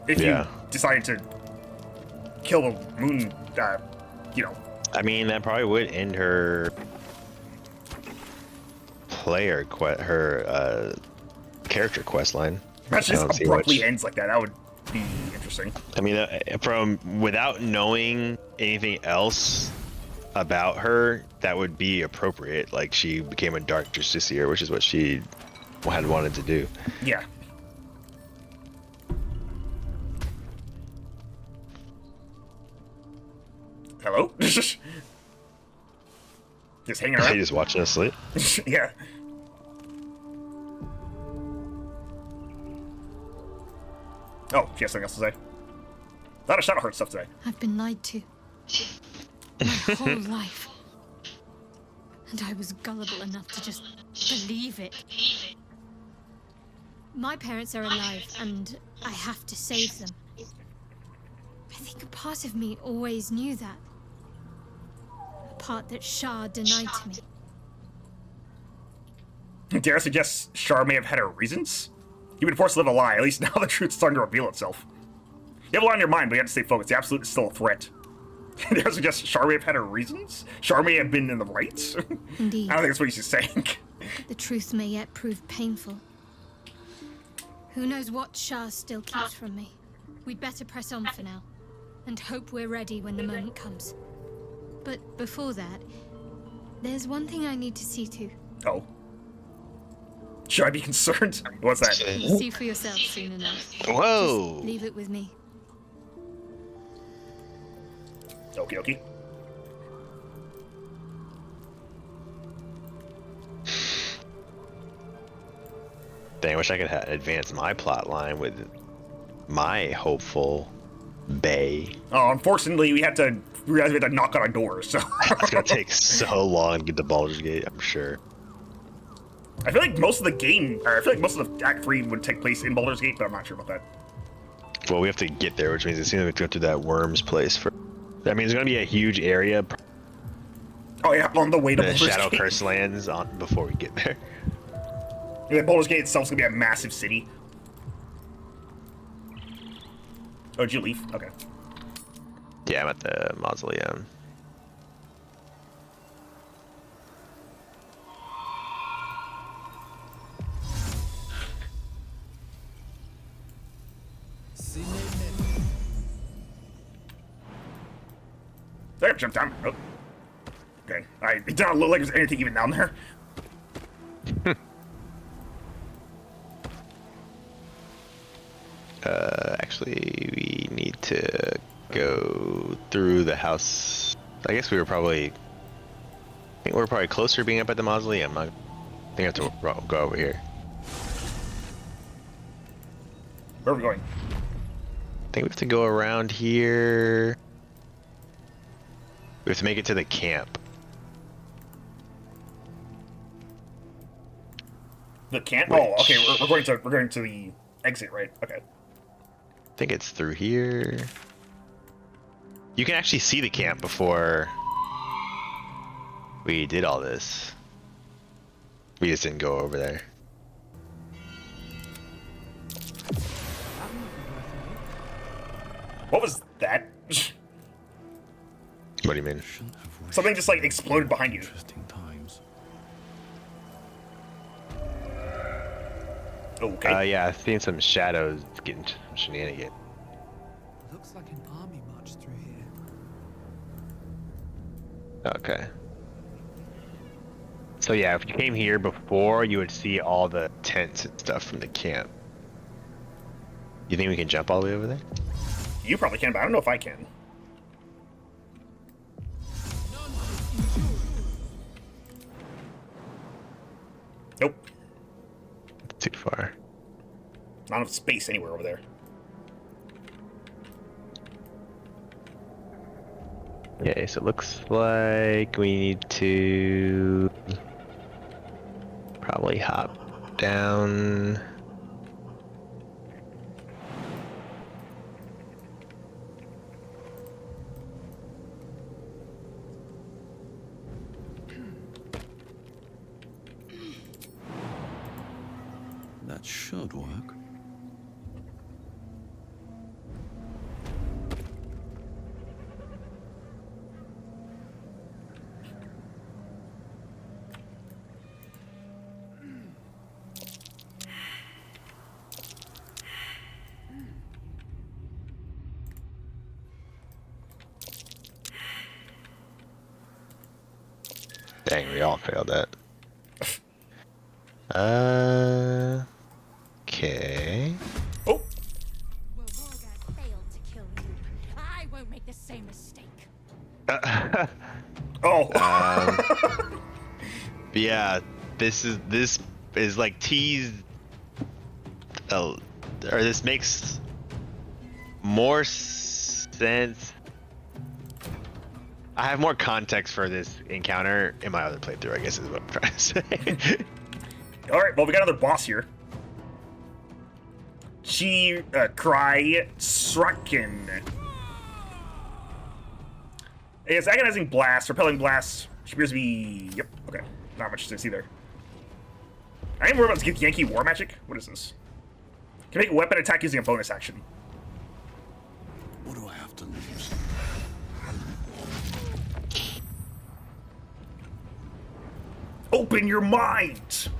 if you decided to kill the moon, you know. I mean, that probably would end her character quest line. Imagine I don't just see abruptly much. ends like that. That would be interesting. I mean, from without knowing anything else about her, that would be appropriate. Like she became a dark justiciar, which is what she had wanted to do. Yeah. Hello? Just hanging around. He just watching us sleep. Yeah. Oh, she has something else to say. A lot of Shadowheart stuff today. I've been lied to. My whole life. And I was gullible enough to just believe it. My parents are alive, and I have to save them. I think a part of me always knew that. A part that Shah denied to me. Dare suggest Shar may have had her reasons? You've been forced to live a lie. At least now the truth's starting to reveal itself. You have a lot on your mind, but you have to stay focused. The Absolute is still a threat. Dare suggest Shar may have had her reasons? Shar may have been in the right? Indeed. I don't think that's what she's saying. The truth may yet prove painful. Who knows what Shah still keeps from me? We'd better press on for now, and hope we're ready when the moment comes. But before that, there's one thing I need to see to. Oh. Should I be concerned? What's that? You'll see for yourself soon enough. Whoa! Just leave it with me. Okie dokie. Dang, I wish I could advance my plot line with my hopeful Bay. Oh, unfortunately, we realized we had to knock on a door, so. It's gonna take so long to get to Baldur's Gate, I'm sure. I feel like most of the game, or I feel like most of the Act 3 would take place in Baldur's Gate, but I'm not sure about that. Well, we have to get there, which means it seems like we have to go to that worm's place for. I mean, there's gonna be a huge area. Oh yeah, on the way to the Baldur's Shadow Gate. Curse lands on before we get there. Yeah, Baldur's Gate itself is gonna be a massive city. Oh, did you leave? Okay. Yeah, I'm at the mausoleum. There, jump down. Oh. Okay. It did not look like there's anything even down there. Actually, we need to go through the house. I guess we were probably. I think we're probably closer to being up at the mausoleum. I think I have to go over here. Where are we going? I think we have to go around here. We have to make it to the camp. The camp? Oh, okay. We're going to the exit, right? Okay. I think it's through here. You can actually see the camp before we did all this. We just didn't go over there. What was that? What do you mean? Something just like exploded behind you. Okay. Yeah, I've seen some shadows getting shenanigans. Looks like an army marched through here. Okay. So yeah, if you came here before, you would see all the tents and stuff from the camp. You think we can jump all the way over there? You probably can, but I don't know if I can. Nope. Too far. Not enough space anywhere over there. Okay, so it looks like we need to probably hop down. That should work. Dang, we all failed that. Okay. Oh. Failed to kill you. I won't make the same mistake. Oh. Yeah, this is like teased. Or this makes more sense. I have more context for this encounter in my other playthrough, I guess is what I'm trying to say. Alright, well, we got another boss here. Cry Sraken. It's agonizing blast, repelling blast. She appears to be. Yep, okay. Not much to see there. I am worried about this Yankee War Magic. What is this? Can make a weapon attack using a bonus action. What do I have to lose? Open your mind!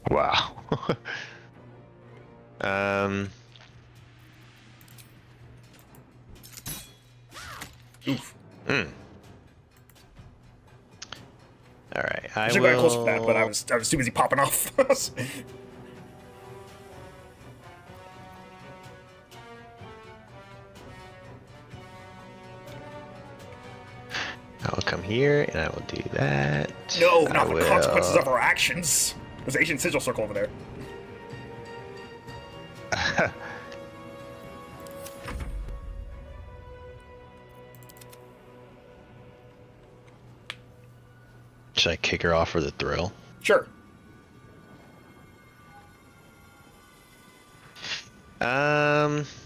Wow. Oof. All right, I should have got closer to that, but I was too busy popping off. I will come here and I will do that. No, not the consequences of our actions. There's an ancient sigil circle over there. Should I kick her off for the thrill? Sure.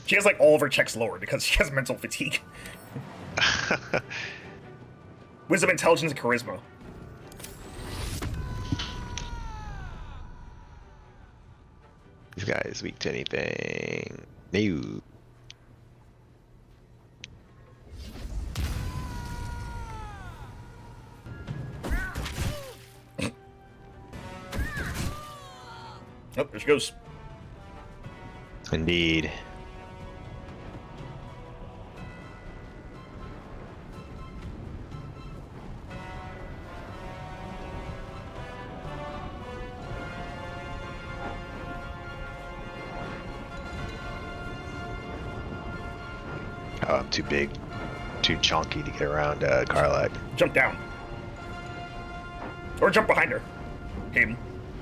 She has like all of her checks lowered because she has mental fatigue. Wisdom, intelligence, and charisma. This guy is weak to anything. No. Oh, there she goes. Indeed. Oh, I'm too big, too chunky to get around Karlak. Jump down. Or jump behind her. Him.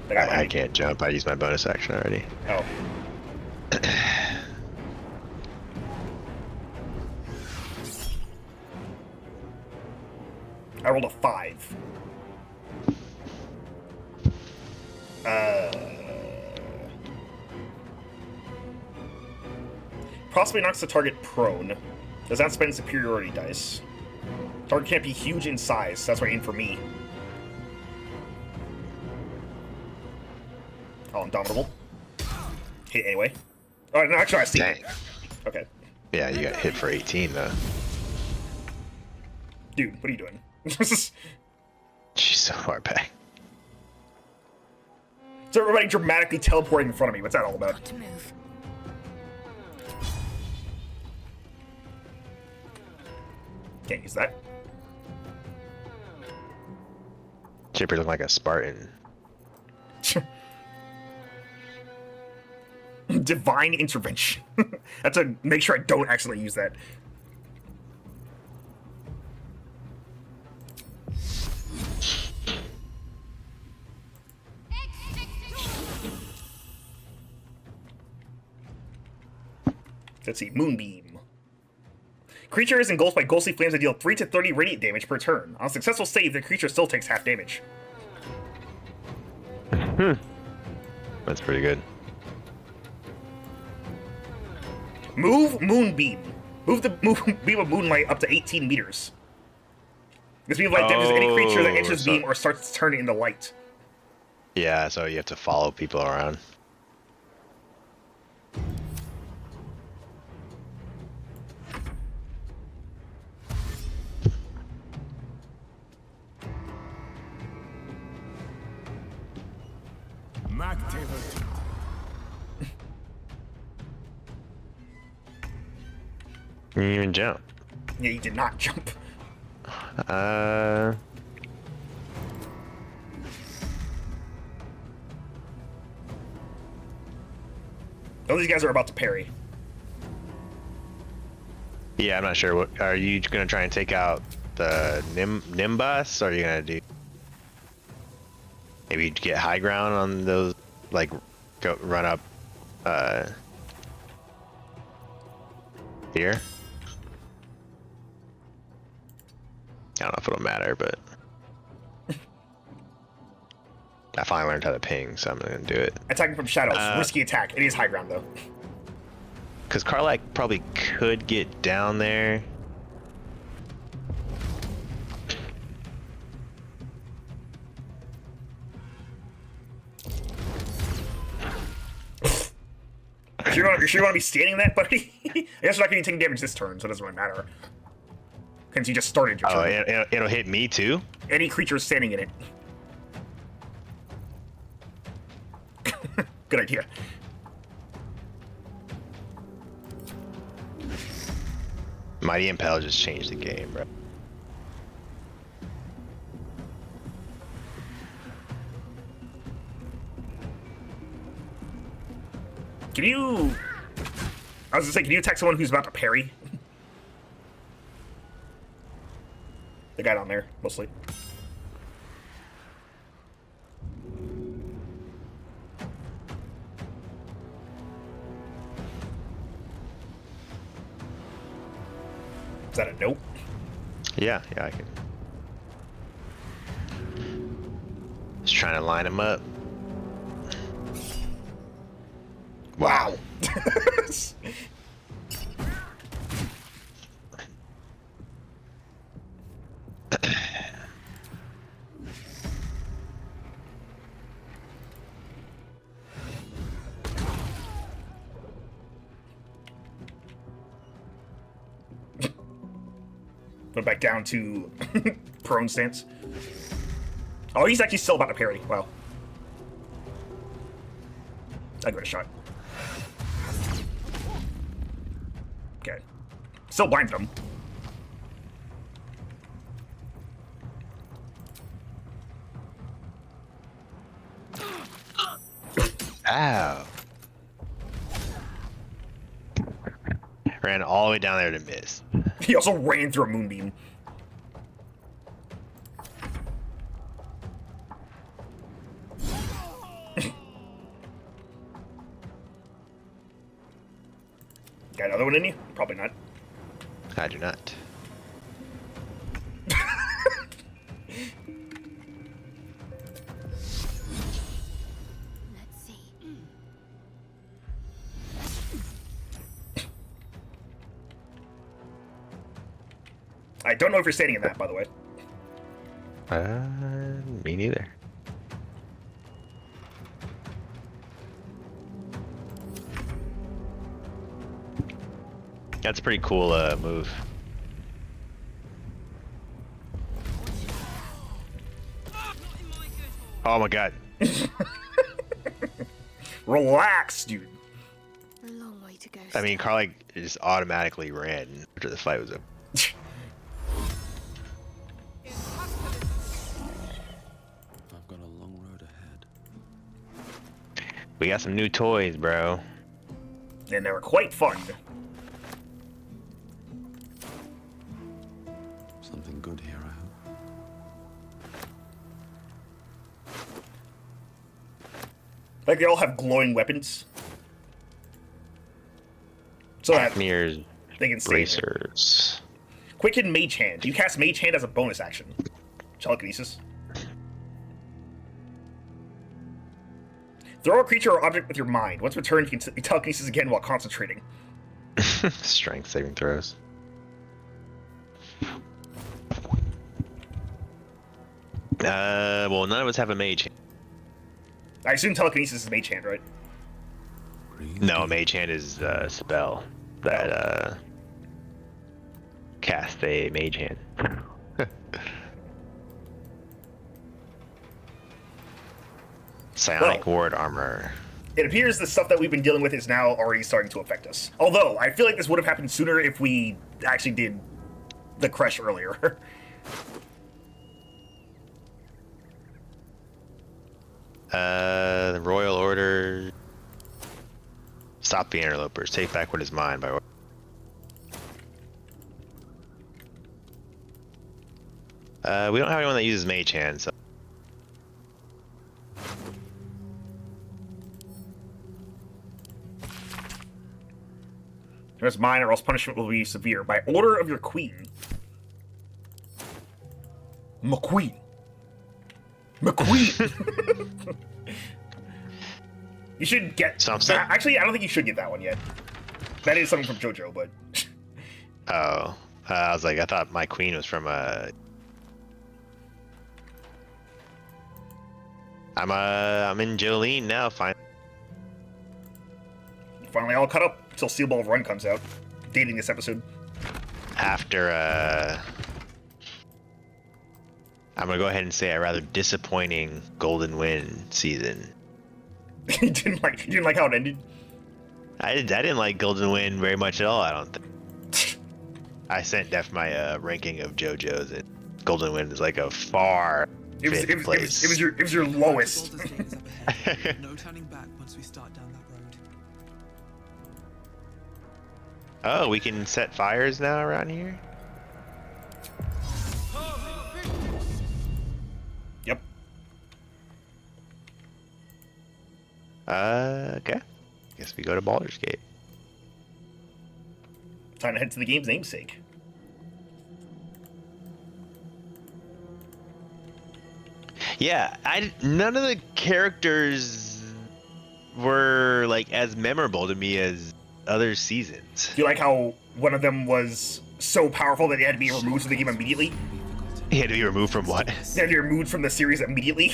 The guy behind I me. can't jump. I used my bonus action already. Oh. I rolled a 5. Possibly knocks the target prone. Does not spend superiority dice. Target can't be huge in size, so that's why I aim for me. Oh, indomitable. Hit anyway. Oh, no, actually, I see. Dang. Okay. Yeah, you got hit for 18 though. Dude, what are you doing? She's so far back. So everybody dramatically teleporting in front of me. What's that all about? Got to move. Can't use that. Chipper looking like a Spartan. Divine intervention. That's to make sure I don't accidentally use that. Let's see, Moonbeam. Creature is engulfed by ghostly flames that deal 3 to 30 radiant damage per turn. On a successful save, the creature still takes half damage. That's pretty good. Move Moonbeam. Move the beam of moonlight up to 18 meters. This beam of light damages any creature that enters beam or starts turning into light. Yeah, so you have to follow people around. You didn't even jump. Yeah, you did not jump. Uh. Oh, these guys are about to parry. Yeah, I'm not sure. What are you gonna try and take out the Nimbus? Or are you gonna do? Maybe get high ground on those, like, go run up. Here. I don't know if it'll matter, but I finally learned how to ping, so I'm gonna do it. Attacking from shadows, risky attack. It is high ground though. Because Karlak probably could get down there. You sure you want to be standing in that, buddy? I guess you're not going to take damage this turn, so it doesn't really matter. Since you just started your turn. Oh, it'll hit me too? Any creature standing in it. Good idea. Mighty Impel just changed the game, bro. Can you... I was gonna say, can you attack someone who's about to parry? The guy down there, mostly. Is that a nope? Yeah, I can. Just trying to line him up. Wow. Went back down to prone stance. Oh, he's actually still about to parry. Wow. I got a shot. Okay. Still blinded him. Ow. Ran all the way down there to miss. He also ran through a moonbeam. Got another one in you? Probably not. I do not. Let's see. I don't know if you're standing in that, by the way. Me neither. That's a pretty cool move. Oh my god. Relax, dude. A long way to go. I mean, Karlak just automatically ran after the fight was over. I've got a long road ahead. We got some new toys, bro. And they were quite fun. Something good here, I hope. Like, they all have glowing weapons. So that Mirrors, they can see. bracers. Quicken Mage Hand. You cast Mage Hand as a bonus action. Telekinesis. Throw a creature or object with your mind. Once returned, you can telekinesis again while concentrating. Strength saving throws. Well, none of us have a mage hand. I assume telekinesis is Mage Hand, right? No, mage hand is a spell that cast a mage hand. Psionic ward armor. It appears the stuff that we've been dealing with is now already starting to affect us. Although, I feel like this would have happened sooner if we actually did the crush earlier. The Royal Order. Stop the interlopers. Take back what is mine by order. We don't have anyone that uses Mage Hand, so. There's mine, or else punishment will be severe. By order of your queen. McQueen. McQueen! You should get... Actually, I don't think you should get that one yet. That is something from JoJo, but... Oh. I was like, I thought my queen was from I'm in Jolene now, fine. Finally all caught up until Steel Ball Run comes out. Dating this episode. After, I'm gonna go ahead and say a rather disappointing Golden Wind season. You didn't like how it ended? I didn't like Golden Wind very much at all, I don't think. I sent Def my ranking of JoJo's, and Golden Wind is like a far fifth place. It was your lowest. No turning back once we start down that road. Oh, we can set fires now around here? Yep. Okay. Guess we go to Baldur's Gate. Time to head to the game's namesake. Yeah, none of the characters were like as memorable to me as other seasons. Do you like how one of them was so powerful that he had to be removed from the game immediately? He had to be removed from what? He had to be removed from the series immediately.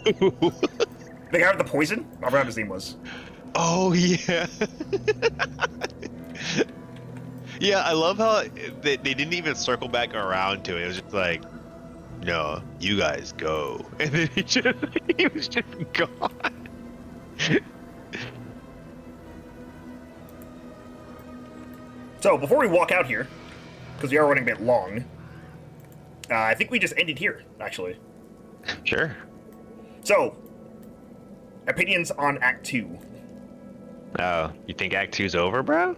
The guy with the poison? I forgot what his name was. Oh, yeah. Yeah, I love how they didn't even circle back around to it. It was just like, no, you guys go. And then he was just gone. So, before we walk out here, because we are running a bit long, I think we just ended here, actually. Sure. So, opinions on Act 2. Oh, you think Act 2's over, bro?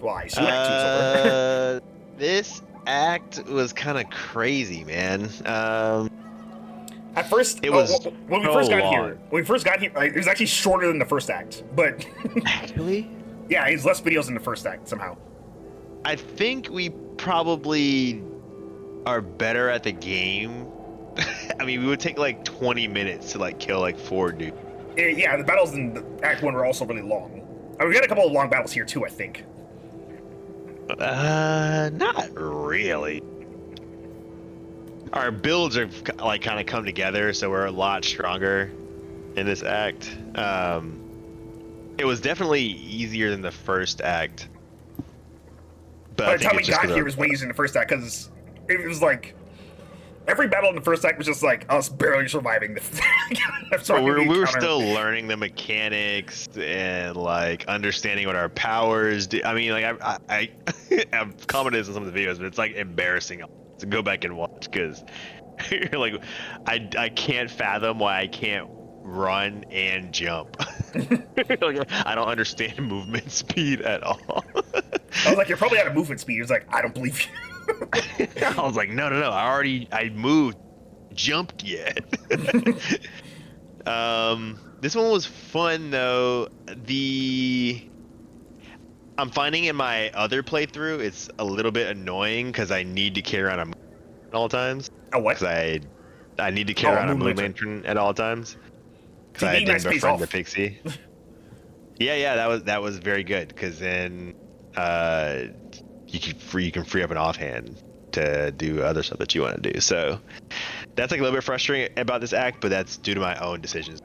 Well, I assume Act 2's over. This act was kind of crazy, man. At first, it was when we first got here, it was actually shorter than the first act. But actually, yeah, he's less videos in the first act somehow. I think we probably are better at the game. I mean, we would take like 20 minutes to like kill like 4 dudes. Yeah, the battles in the Act 1 were also really long. I mean, we got a couple of long battles here too, I think. Not really. Our builds are like kind of come together, so we're a lot stronger in this act. It was definitely easier than the first act. But by the time we got here was way easier than the first act, because it was like every battle in the first act was just like us barely surviving the we were still learning the mechanics and like understanding what our powers do. I mean, like I've commented on some of the videos, but it's like embarrassing to go back and watch because you're like, I can't fathom why I can't run and jump. Like, I don't understand movement speed at all. I was like, you're probably out of movement speed. He was like, I don't believe you. I was like, no, I moved, jumped yet. This one was fun though. I'm finding in my other playthrough, it's a little bit annoying because I need to carry around a moon at all times. A what? Because I need to carry around a moon lantern at all times. Because I didn't befriend the pixie. Yeah, that was very good because then you can free up an offhand to do other stuff that you want to do. So that's like a little bit frustrating about this act, but that's due to my own decisions.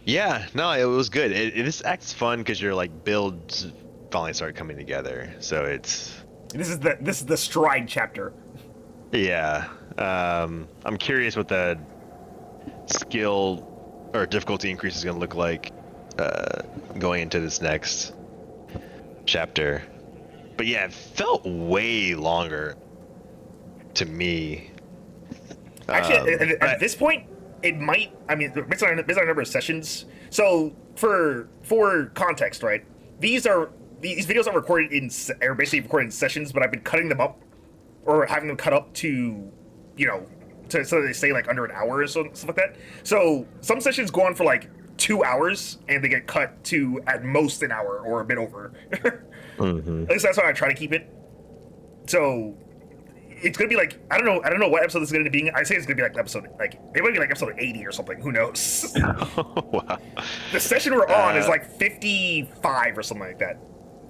Yeah, no, it was good. This act's fun because your like builds finally start coming together. So this is the stride chapter. Yeah, I'm curious what the skill or difficulty increase is going to look like going into this next chapter. But yeah, it felt way longer to me. Actually, at this point, it might. I mean, based on a number of sessions. So for context, right? These videos are recorded are basically recorded in sessions, but I've been cutting them up or having them cut up to, so they stay like under an hour or so, stuff like that. So some sessions go on for like 2 hours, and they get cut to at most an hour or a bit over. Mm-hmm. At least that's how I try to keep it. So it's gonna be like I don't know what episode this is gonna be. I say it's gonna be like episode it might be like episode 80 or something. Who knows? Wow. The session we're on is like 55 or something like that.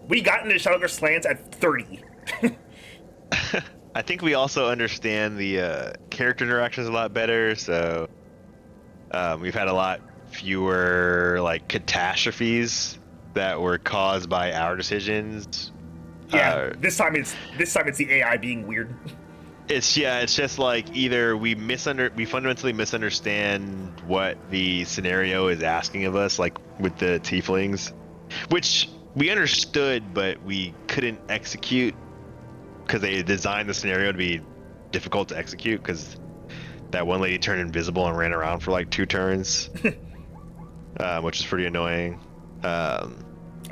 We got into Shadowgust Lands at 30. I think we also understand the character interactions a lot better, so we've had a lot fewer like catastrophes that were caused by our decisions. Yeah, this time it's the AI being weird. It's just like either we fundamentally misunderstand what the scenario is asking of us, like with the tieflings, which we understood, but we couldn't execute because they designed the scenario to be difficult to execute because that one lady turned invisible and ran around for like 2 turns, which is pretty annoying. I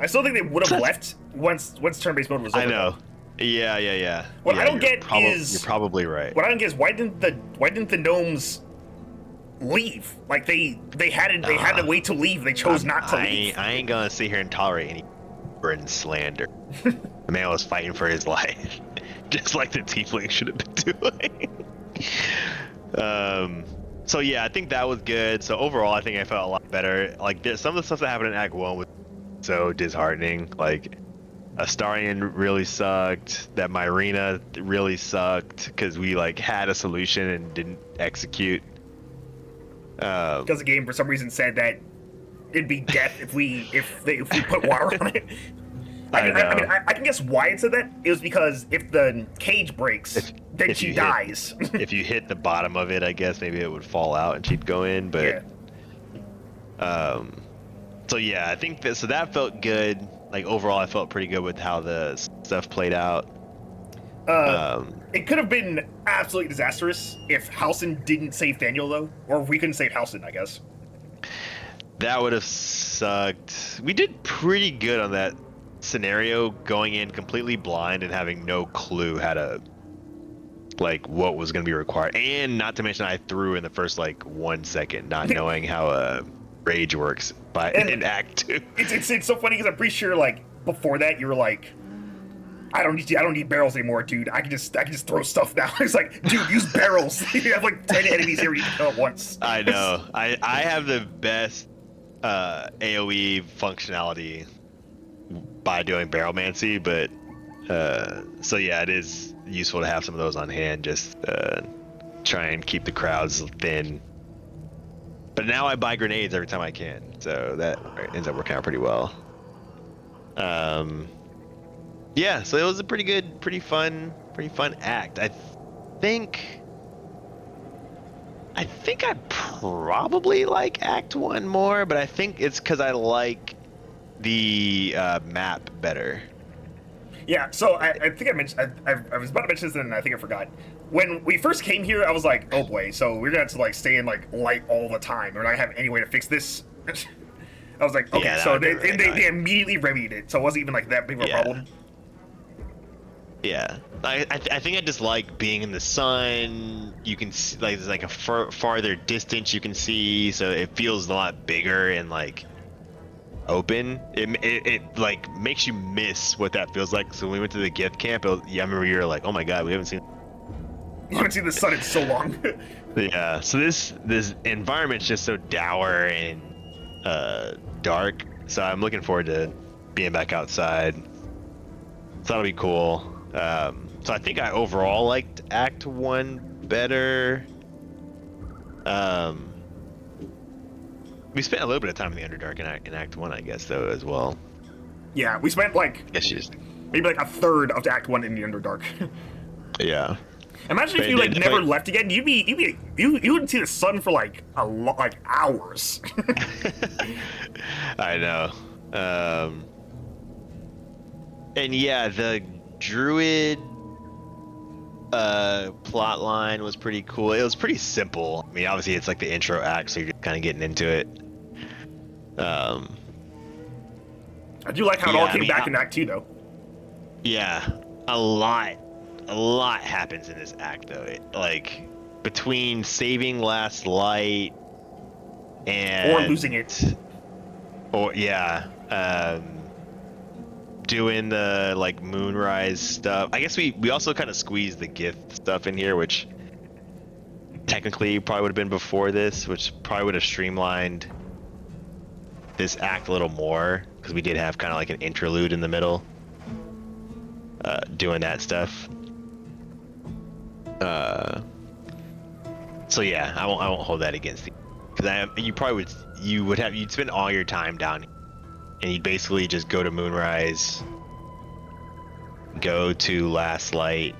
still think they would have left once turn-based mode was over. I know. Yeah. What I don't get is you're probably right. What I don't get is why didn't the gnomes leave? Like they had to wait to leave. They chose not to leave. I ain't gonna sit here and tolerate any and slander. The man was fighting for his life, just like the tiefling should have been doing. So yeah, I think that was good. So overall, I think I felt a lot better. Like some of the stuff that happened in Act 1 was so disheartening. Like Astarion really sucked. That Myrina really sucked because we like had a solution and didn't execute. Because the game for some reason said that it'd be death if we put water on it. I can guess why it said that. It was because if the cage breaks, then she dies. If you hit the bottom of it, I guess maybe it would fall out and she'd go in. But so yeah, I think that felt good. Like overall, I felt pretty good with how the stuff played out. It could have been absolutely disastrous if Halsin didn't save Daniel, though, or if we couldn't save Halsin, I guess. That would have sucked. We did pretty good on that scenario, going in completely blind and having no clue how to, like, what was going to be required. And not to mention, I threw in the first, 1 second, not knowing how rage works in Act 2. It's so funny because I'm pretty sure, before that, you were like, I don't need barrels anymore, dude. I can just throw stuff now. It's like, dude, use barrels. You have 10 enemies here you can kill at once. I know. I have the best AoE functionality by doing barrelmancy, but so yeah, it is useful to have some of those on hand. Just try and keep the crowds thin. But now I buy grenades every time I can, so that ends up working out pretty well. Yeah, so it was a pretty fun act. I think I probably like Act 1 more, but I think it's because I like the map better. Yeah, so I think I mentioned, I was about to mention this and I think I forgot. When we first came here, I was like, oh boy, so we're going to have to stay in light all the time. We're not have any way to fix this. I was like, okay, yeah, so they immediately remedied it, so it wasn't even that big of a problem. Yeah, I think I just like being in the sun. You can see, there's a farther distance you can see, so it feels a lot bigger and open. It makes you miss what that feels like. So when we went to the gift camp, I remember you were like, oh my god, we haven't seen the sun in so long. Yeah, so this environment's just so dour and dark. So I'm looking forward to being back outside. So that'll be cool. So I think I overall liked Act 1 better. We spent a little bit of time in the Underdark in Act 1, I guess, though, as well. Yeah, we spent maybe a third of Act 1 in the Underdark. Yeah. Imagine But if you it like did- never but- left again. You wouldn't see the sun for like like hours. I know. And yeah, the druid plot line was pretty cool. It was pretty simple. I mean, obviously it's like the intro act, so you're just kind of getting into it. I do like how it all came back in Act 2, though. Yeah, a lot happens in this act, though. Like between saving Last Light and Or losing it. Or yeah, doing the like moonrise stuff. I guess we also kind of squeezed the gift stuff in here, which technically probably would have been before this, which probably would have streamlined this act a little more, because we did have kind of like an interlude in the middle, doing that stuff. So yeah, I won't hold that against you, because you'd spend all your time down here, and you'd basically just go to Moonrise, go to Last Light,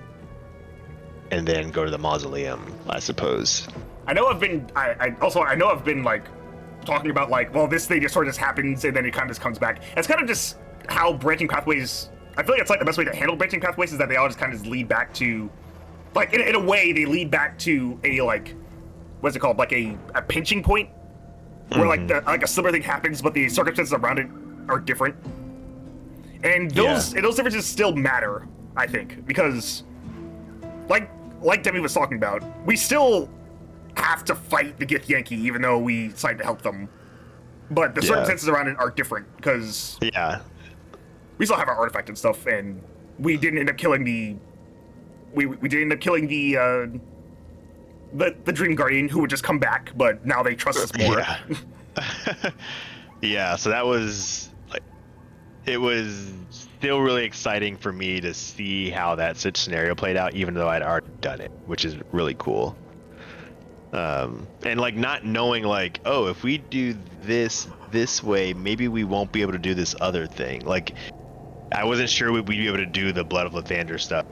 and then go to the Mausoleum, I suppose. I know I've been like talking about like, well, this thing just sort of just happens and then it kind of just comes back. It's kind of just how branching pathways. I feel like it's like the best way to handle branching pathways is that they all just kind of lead back to, like in a way they lead back to a like, what's it called, like a pinching point where like a similar thing happens, but the circumstances around it are different. And those differences still matter, I think, because like Demi was talking about, we still have to fight the Gith Yankee even though we decide to help them. But the circumstances around it are different because we still have our artifact and stuff, and we didn't end up killing the we didn't end up killing the Dream Guardian, who would just come back, but now they trust us more. Yeah, so that was like, it was still really exciting for me to see how that such scenario played out, even though I'd already done it, which is really cool. And like not knowing like, oh, if we do this way, maybe we won't be able to do this other thing. Like, I wasn't sure we'd be able to do the Blood of Lathander stuff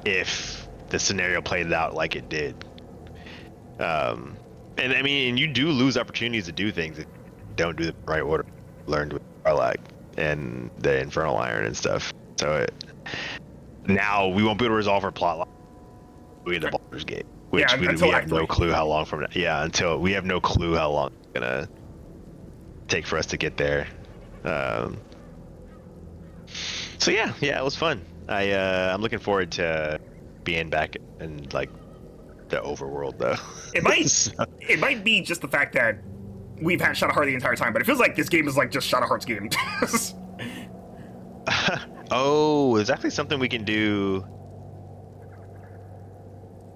if the scenario played out like it did. And I mean, you do lose opportunities to do things if you don't do the right order. Learned with Arlag and the Infernal Iron and stuff. So now we won't be able to resolve our plot line in the Baldur's Gate, which we have no clue how long from now. Yeah, until we have no clue how long it's gonna take for us to get there. So yeah, it was fun. I'm looking forward to being back in like the overworld though. It might be just the fact that we've had Shadowheart the entire time, but it feels like this game is like just Shadowheart's game. Oh, there's actually something we can do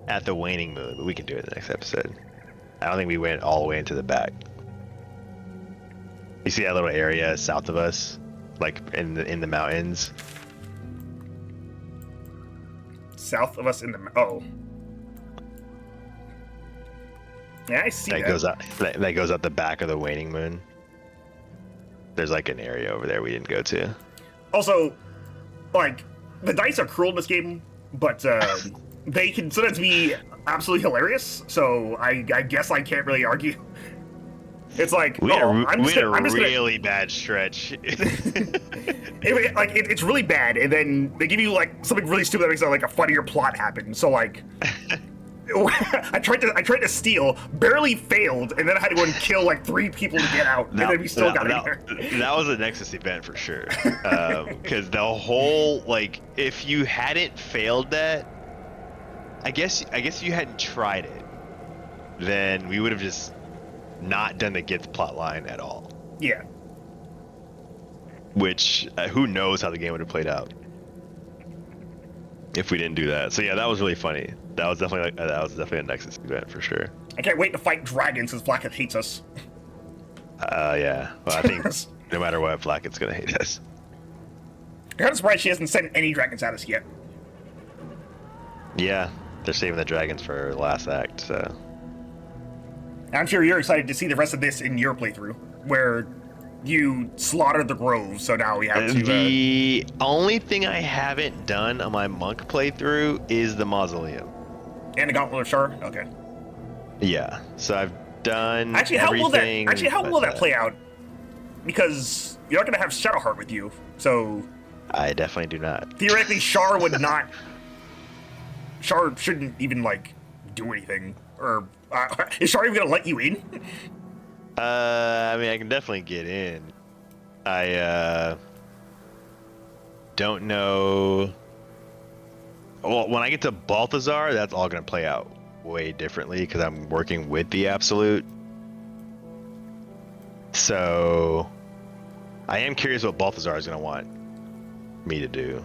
at the Waning Moon, but we can do it in the next episode. I don't think we went all the way into the back. You see that little area south of us, like in the mountains? South of us in the yeah, I see that. That goes out the back of the Waning Moon. There's like an area over there we didn't go to. Also, like, the dice are cruel in this game, but they can sometimes be absolutely hilarious, so I guess I can't really argue. It's like, we had a I'm just really bad stretch. It's really bad, and then they give you like something really stupid that makes like a funnier plot happen. So like, I tried to steal, barely failed, and then I had to go and kill like 3 people to get out, and then we still got in there. That was a Nexus event for sure, because the whole like, if you hadn't failed that, I guess you hadn't tried it, then we would have just not done the Gith plot line at all. Yeah. Which who knows how the game would have played out if we didn't do that. So yeah, that was really funny. That was definitely a Nexus event for sure. I can't wait to fight dragons since Blackett hates us. Yeah. Well, I think no matter what, Blackett's gonna hate us. I'm kind of surprised she hasn't sent any dragons at us yet. Yeah, they're saving the dragons for the last act, so. I'm sure you're excited to see the rest of this in your playthrough, where you slaughtered the grove, so now we have to... The only thing I haven't done on my monk playthrough is the mausoleum. And the Gauntlet of Shar? Okay. Yeah. So I've done Actually, how everything. will that play out? Because you're not going to have Shadowheart with you, so... I definitely do not. Theoretically, Shar would not... Shar shouldn't even, like, do anything. Or, is Shar even going to let you in? I mean, I can definitely get in. I, don't know... Well, when I get to Balthazar, that's all going to play out way differently, because I'm working with the Absolute. So... I am curious what Balthazar is going to want me to do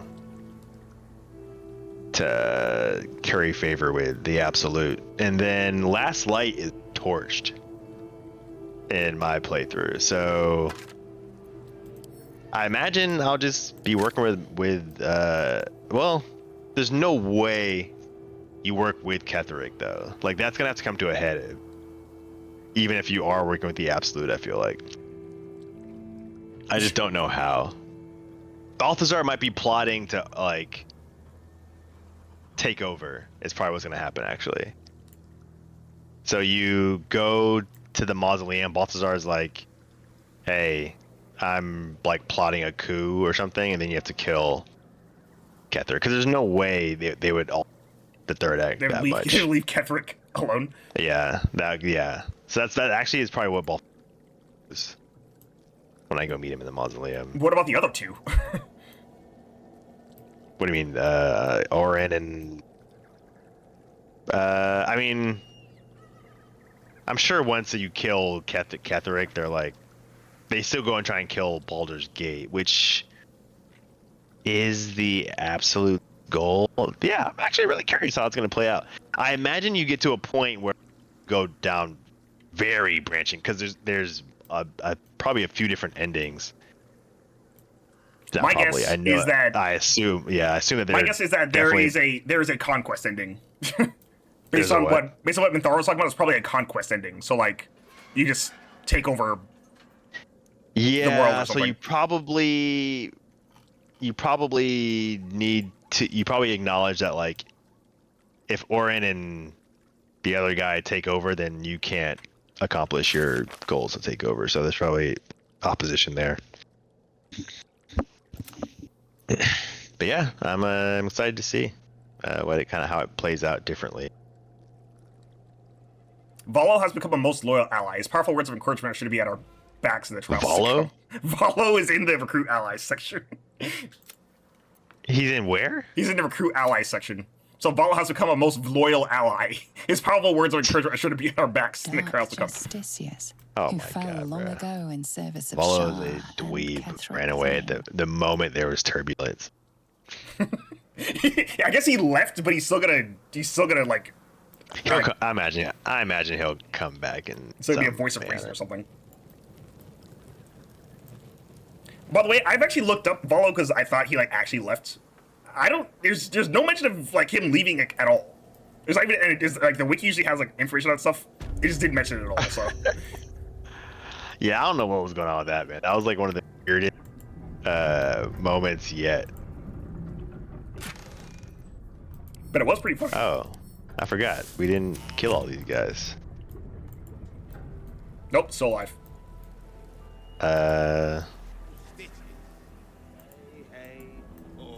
to curry favor with the Absolute. And then Last Light is torched in my playthrough, so I imagine I'll just be working with well, there's no way you work with Ketheric though. Like, that's gonna have to come to a head, even if you are working with the Absolute. I feel like I just don't know how. Balthazar might be plotting to, like, take over. Is probably what's gonna happen, actually. So you go to the mausoleum. Balthazar's like, "Hey, I'm like plotting a coup or something," and then you have to kill Ketheric, because there's no way they would all the third act that much. They would leave Ketheric alone. Yeah, yeah. So that actually is probably what Balthazar is. When I go meet him in the mausoleum. What about the other two? What do you mean? Orin and... I mean... I'm sure once you kill Ketheric, they're like... They still go and try and kill Baldur's Gate, which is the absolute goal. Yeah, I'm actually really curious how it's going to play out. I imagine you get to a point where you go down very branching, because there's probably a few different endings. My guess is that I assume that my guess is that there is a conquest ending. based on what Minthara was talking about, it's probably a conquest ending. So like, you just take over. Yeah. The world or something. So you probably need to. You probably acknowledge that, like, if Orin and the other guy take over, then you can't accomplish your goals to take over. So there's probably opposition there. But yeah, I'm excited to see how it plays out differently. Valo has become a most loyal ally. His powerful words of encouragement should be at our backs in the trials. Valo? Valo is in the recruit allies section. He's in where? He's in the recruit allies section. So Valo has become a most loyal ally. His powerful words of encouragement should be at our backs in the trials to come. Justicius, Oh who my fell God, long bro. ago in service of Valo Shar is a and dweeb, Ketheric ran away Thorm. at the moment there was turbulence. I guess he left, but he's still gonna like. I imagine he'll come back and. So it'd be a voice of reason or something. By the way, I've actually looked up Valo because I thought he like actually left. There's no mention of like him leaving like, at all. There's not even, and it's like the wiki usually has like information on stuff. It just didn't mention it at all. So. Yeah, I don't know what was going on with that, man. That was like one of the weirdest moments yet. But it was pretty fun. Oh, I forgot. We didn't kill all these guys. Nope, still alive.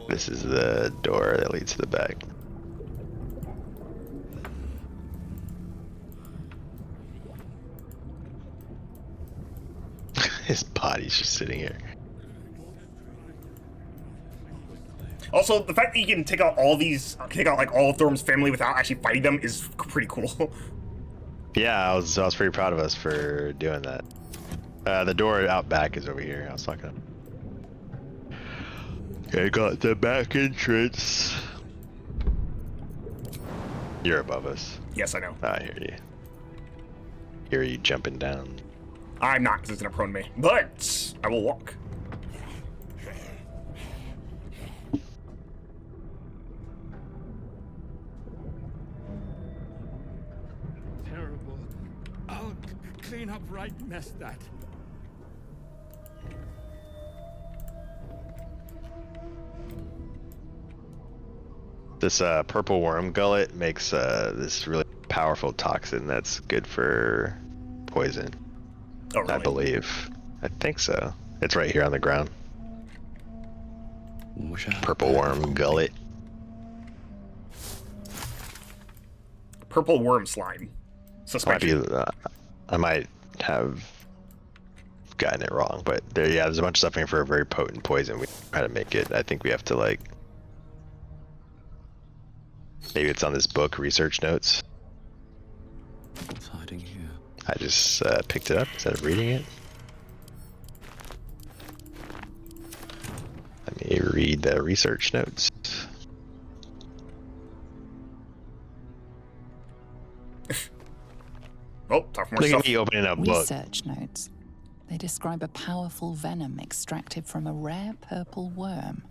This is the door that leads to the back. His body's just sitting here. Also, the fact that you can take out all of Thorm's family without actually fighting them is pretty cool. Yeah, I was pretty proud of us for doing that. The door out back is over here. I was talking. Okay, got the back entrance. You're above us. Yes, I know. I hear you. Hear you jumping down. I'm not, because it's gonna prone me. But I will walk. Terrible. I'll clean up right mess that. This purple worm gullet makes this really powerful toxin that's good for poison. Oh, really? I believe. I think so. It's right here on the ground. Purple worm gullet. Purple worm slime. Suspension. I might have gotten it wrong, but there's a bunch of stuff in here for a very potent poison. We try to make it. I think we have to like. Maybe it's on this book, research notes. What's hiding here? I just picked it up instead of reading it. Let me read the research notes. Oh, talk more Look stuff. at me opening a book. Research notes. They describe a powerful venom extracted from a rare purple worm.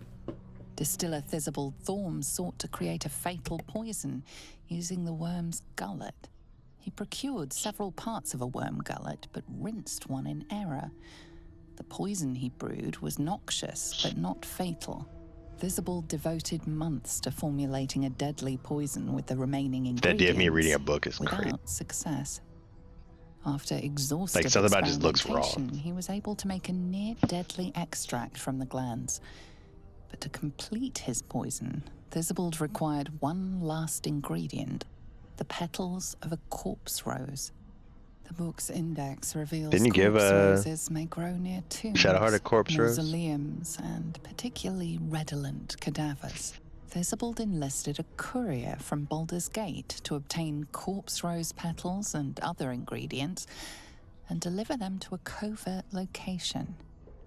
Distiller Ketheric Thorm sought to create a fatal poison using the worm's gullet. He procured several parts of a worm gullet, but rinsed one in error. The poison he brewed was noxious, but not fatal. Visible devoted months to formulating a deadly poison with the remaining ingredients. The idea of me reading a book is crazy. Without success. After exhaustive Like, something about it just looks experimentation, wrong. he was able to make a near-deadly extract from the glands. But to complete his poison, Ketheric required one last ingredient, the petals of a corpse rose. The book's index reveals Didn't you give corpse roses may grow near tombs, Shadowheart a corpse rose? mausoleums, and particularly redolent cadavers. Ketheric enlisted a courier from Baldur's Gate to obtain corpse rose petals and other ingredients and deliver them to a covert location.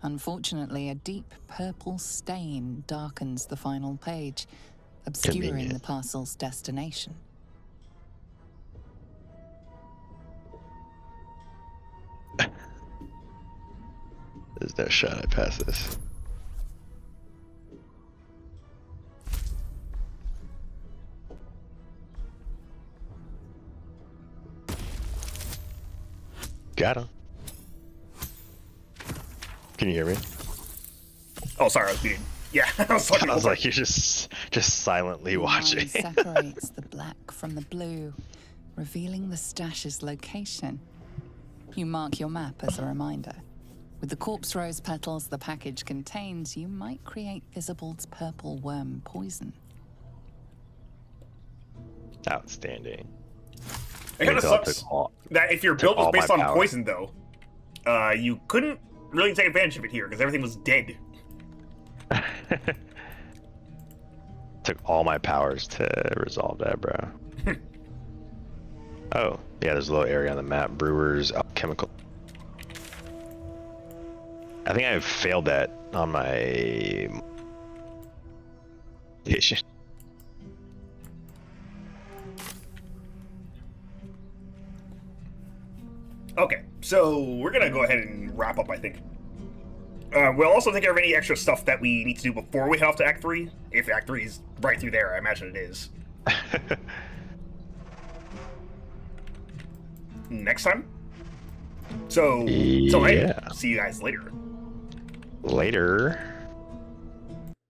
Unfortunately, a deep purple stain darkens the final page, obscuring Convenient. the parcel's destination. There's no shot I pass this. Got him. Can you hear me? Oh, sorry, I was muted. Yeah, I was talking. I was like, you're just silently watching. The line separates the black from the blue, revealing the stash's location. You mark your map as a reminder. With the corpse rose petals the package contains, you might create Ketheric purple worm poison. Outstanding. It kind of sucks that if your build was based on poison, though, you couldn't really take advantage of it here because everything was dead. Took all my powers to resolve that, bro. Oh, yeah, there's a little area on the map. Brewer's alchemical. I think I failed that on my mission. Okay, so we're gonna go ahead and wrap up, I think. We'll also take care of any extra stuff that we need to do before we head off to Act 3. If Act 3 is right through there, I imagine it is. Next time. So, Yeah. see you guys later. Later.